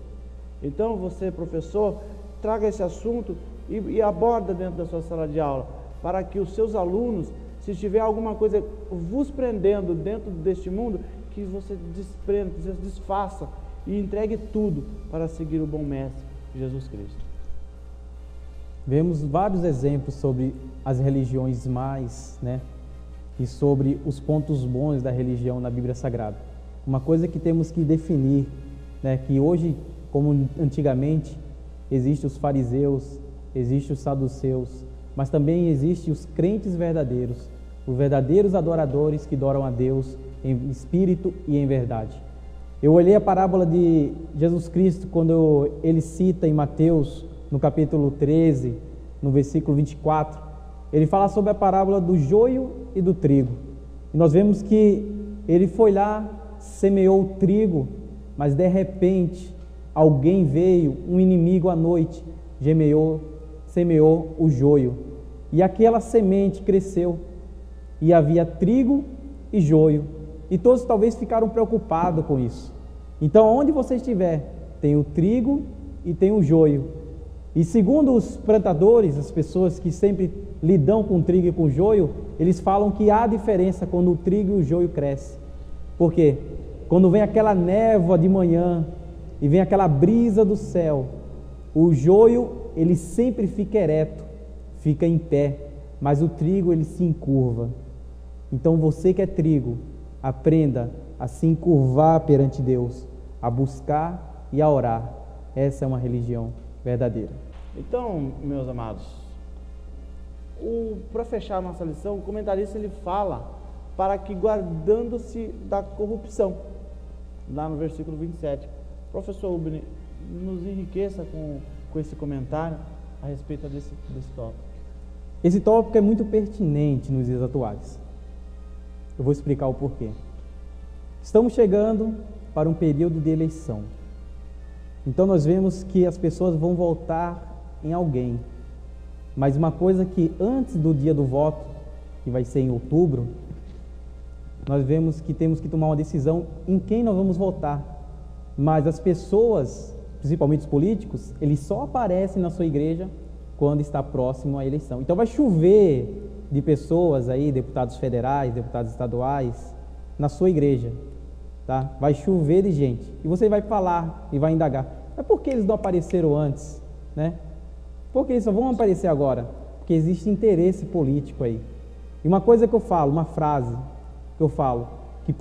Então você, professor, traga esse assunto e aborda dentro da sua sala de aula, para que os seus alunos, se tiver alguma coisa vos prendendo dentro deste mundo, que você desprenda, você desfaça e entregue tudo para seguir o bom mestre, Jesus Cristo. Vemos vários exemplos sobre as religiões mais, né, e sobre os pontos bons da religião na Bíblia Sagrada. Uma coisa que temos que definir, né, que hoje, como antigamente, existem os fariseus, existem os saduceus, mas também existem os crentes verdadeiros, os verdadeiros adoradores que adoram a Deus em espírito e em verdade. Eu olhei a parábola de Jesus Cristo quando ele cita em Mateus, no capítulo 13, no versículo 24, ele fala sobre a parábola do joio e do trigo. E nós vemos que ele foi lá, semeou o trigo, mas de repente alguém veio, um inimigo à noite, semeou o joio. E aquela semente cresceu, e havia trigo e joio. E todos talvez ficaram preocupados com isso. Então, onde você estiver, tem o trigo e tem o joio. E segundo os plantadores, as pessoas que sempre lidam com trigo e com joio, eles falam que há diferença quando o trigo e o joio crescem. Por quê? Quando vem aquela névoa de manhã e vem aquela brisa do céu, o joio ele sempre fica ereto, fica em pé, mas o trigo ele se encurva. Então você que é trigo, aprenda a se encurvar perante Deus, a buscar e a orar. Essa é uma religião verdadeira. Então, meus amados, para fechar a nossa lição, o comentarista ele fala para que guardando-se da corrupção, lá no versículo 27. Professor Ubni, nos enriqueça com esse comentário a respeito desse tópico. Esse tópico é muito pertinente nos dias atuais. Eu vou explicar o porquê. Estamos chegando para um período de eleição. Então nós vemos que as pessoas vão votar em alguém. Mas uma coisa que antes do dia do voto, que vai ser em outubro, nós vemos que temos que tomar uma decisão em quem nós vamos votar. Mas as pessoas, principalmente os políticos, eles só aparecem na sua igreja quando está próximo à eleição. Então vai chover de pessoas aí, deputados federais, deputados estaduais, na sua igreja, tá? Vai chover de gente. E você vai falar e vai indagar. Mas por que eles não apareceram antes, né? Por que eles só vão aparecer agora? Porque existe interesse político aí. E uma coisa que eu falo, uma frase que eu falo, que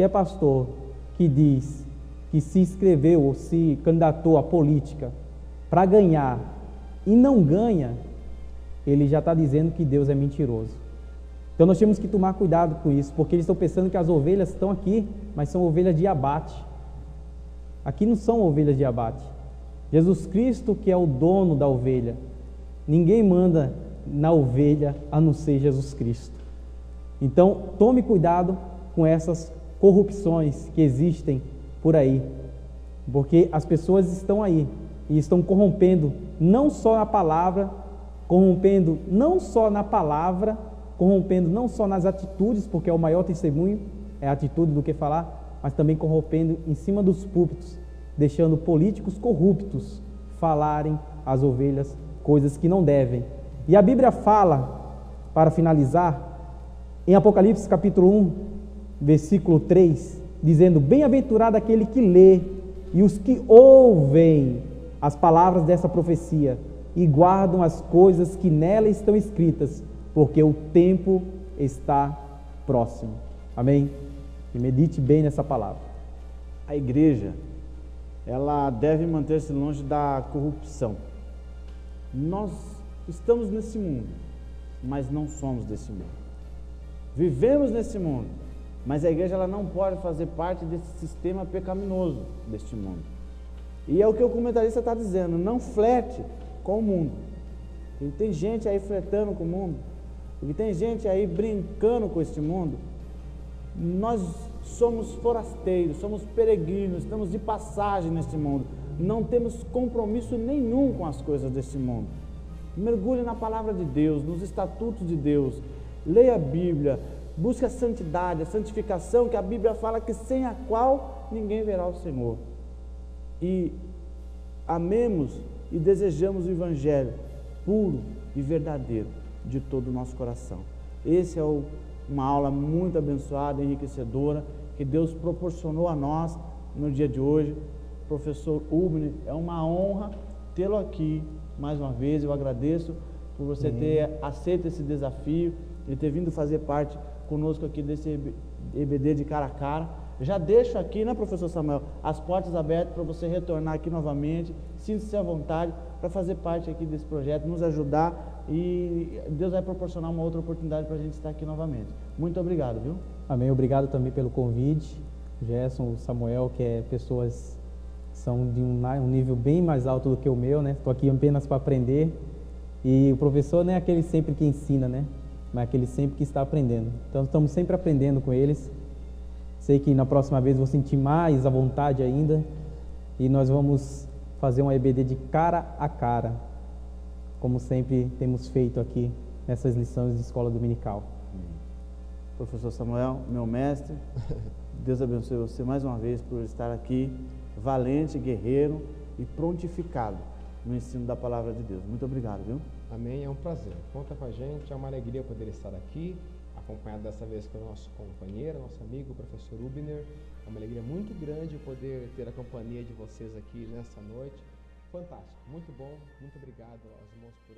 é pastor, que diz que se inscreveu ou se candidatou à política para ganhar e não ganha, ele já está dizendo que Deus é mentiroso. Então nós temos que tomar cuidado com isso, porque eles estão pensando que as ovelhas estão aqui, mas são ovelhas de abate. Aqui não são ovelhas de abate. Jesus Cristo que é o dono da ovelha. Ninguém manda na ovelha a não ser Jesus Cristo. Então tome cuidado com essas corrupções que existem por aí, porque as pessoas estão aí e estão corrompendo não só na palavra, corrompendo não só nas atitudes, porque é o maior testemunho, é a atitude do que falar, mas também corrompendo em cima dos púlpitos, deixando políticos corruptos falarem às ovelhas coisas que não devem. E a Bíblia fala, para finalizar, em Apocalipse capítulo 1, versículo 3, dizendo: bem-aventurado aquele que lê e os que ouvem as palavras dessa profecia e guardam as coisas que nela estão escritas, porque o tempo está próximo. Amém? E medite bem nessa palavra. A igreja, ela deve manter-se longe da corrupção. Nós estamos nesse mundo, mas não somos desse mundo. Vivemos nesse mundo, mas a igreja ela não pode fazer parte desse sistema pecaminoso deste mundo. E é o que o comentarista está dizendo: não flerte com o mundo. E tem gente aí flertando com o mundo, e tem gente aí brincando com este mundo. Nós somos forasteiros, somos peregrinos, estamos de passagem neste mundo, não temos compromisso nenhum com as coisas deste mundo. Mergulhe na palavra de Deus, nos estatutos de Deus, leia a Bíblia, busque a santidade, a santificação, que a Bíblia fala que sem a qual ninguém verá o Senhor. E amemos e desejamos o Evangelho puro e verdadeiro de todo o nosso coração. Esse é uma aula muito abençoada, enriquecedora, que Deus proporcionou a nós no dia de hoje. Professor Ubner, é uma honra tê-lo aqui mais uma vez. Eu agradeço por você ter aceito esse desafio e ter vindo fazer parte conosco aqui desse EBD de cara a cara. Já deixo aqui, né, professor Samuel, as portas abertas para você retornar aqui novamente. Sinta-se à vontade para fazer parte aqui desse projeto, nos ajudar, e Deus vai proporcionar uma outra oportunidade para a gente estar aqui novamente. Muito obrigado, viu? Amém. Obrigado também pelo convite. Gerson, Samuel, que é pessoas são de um nível bem mais alto do que o meu, né? Estou aqui apenas para aprender. E o professor não é aquele sempre que ensina, né? Mas é aquele sempre que está aprendendo. Então estamos sempre aprendendo com eles. Sei que na próxima vez vou sentir mais à vontade ainda, e nós vamos fazer um EBD de cara a cara, como sempre temos feito aqui nessas lições de escola dominical. Professor Samuel, meu mestre, Deus abençoe você mais uma vez por estar aqui, valente, guerreiro e prontificado no ensino da palavra de Deus. Muito obrigado, viu? Amém, é um prazer. Conta com a gente, é uma alegria poder estar aqui, acompanhado dessa vez pelo nosso companheiro, nosso amigo, o professor Ubner. É uma alegria muito grande poder ter a companhia de vocês aqui nessa noite. Fantástico, muito bom, muito obrigado aos irmãos por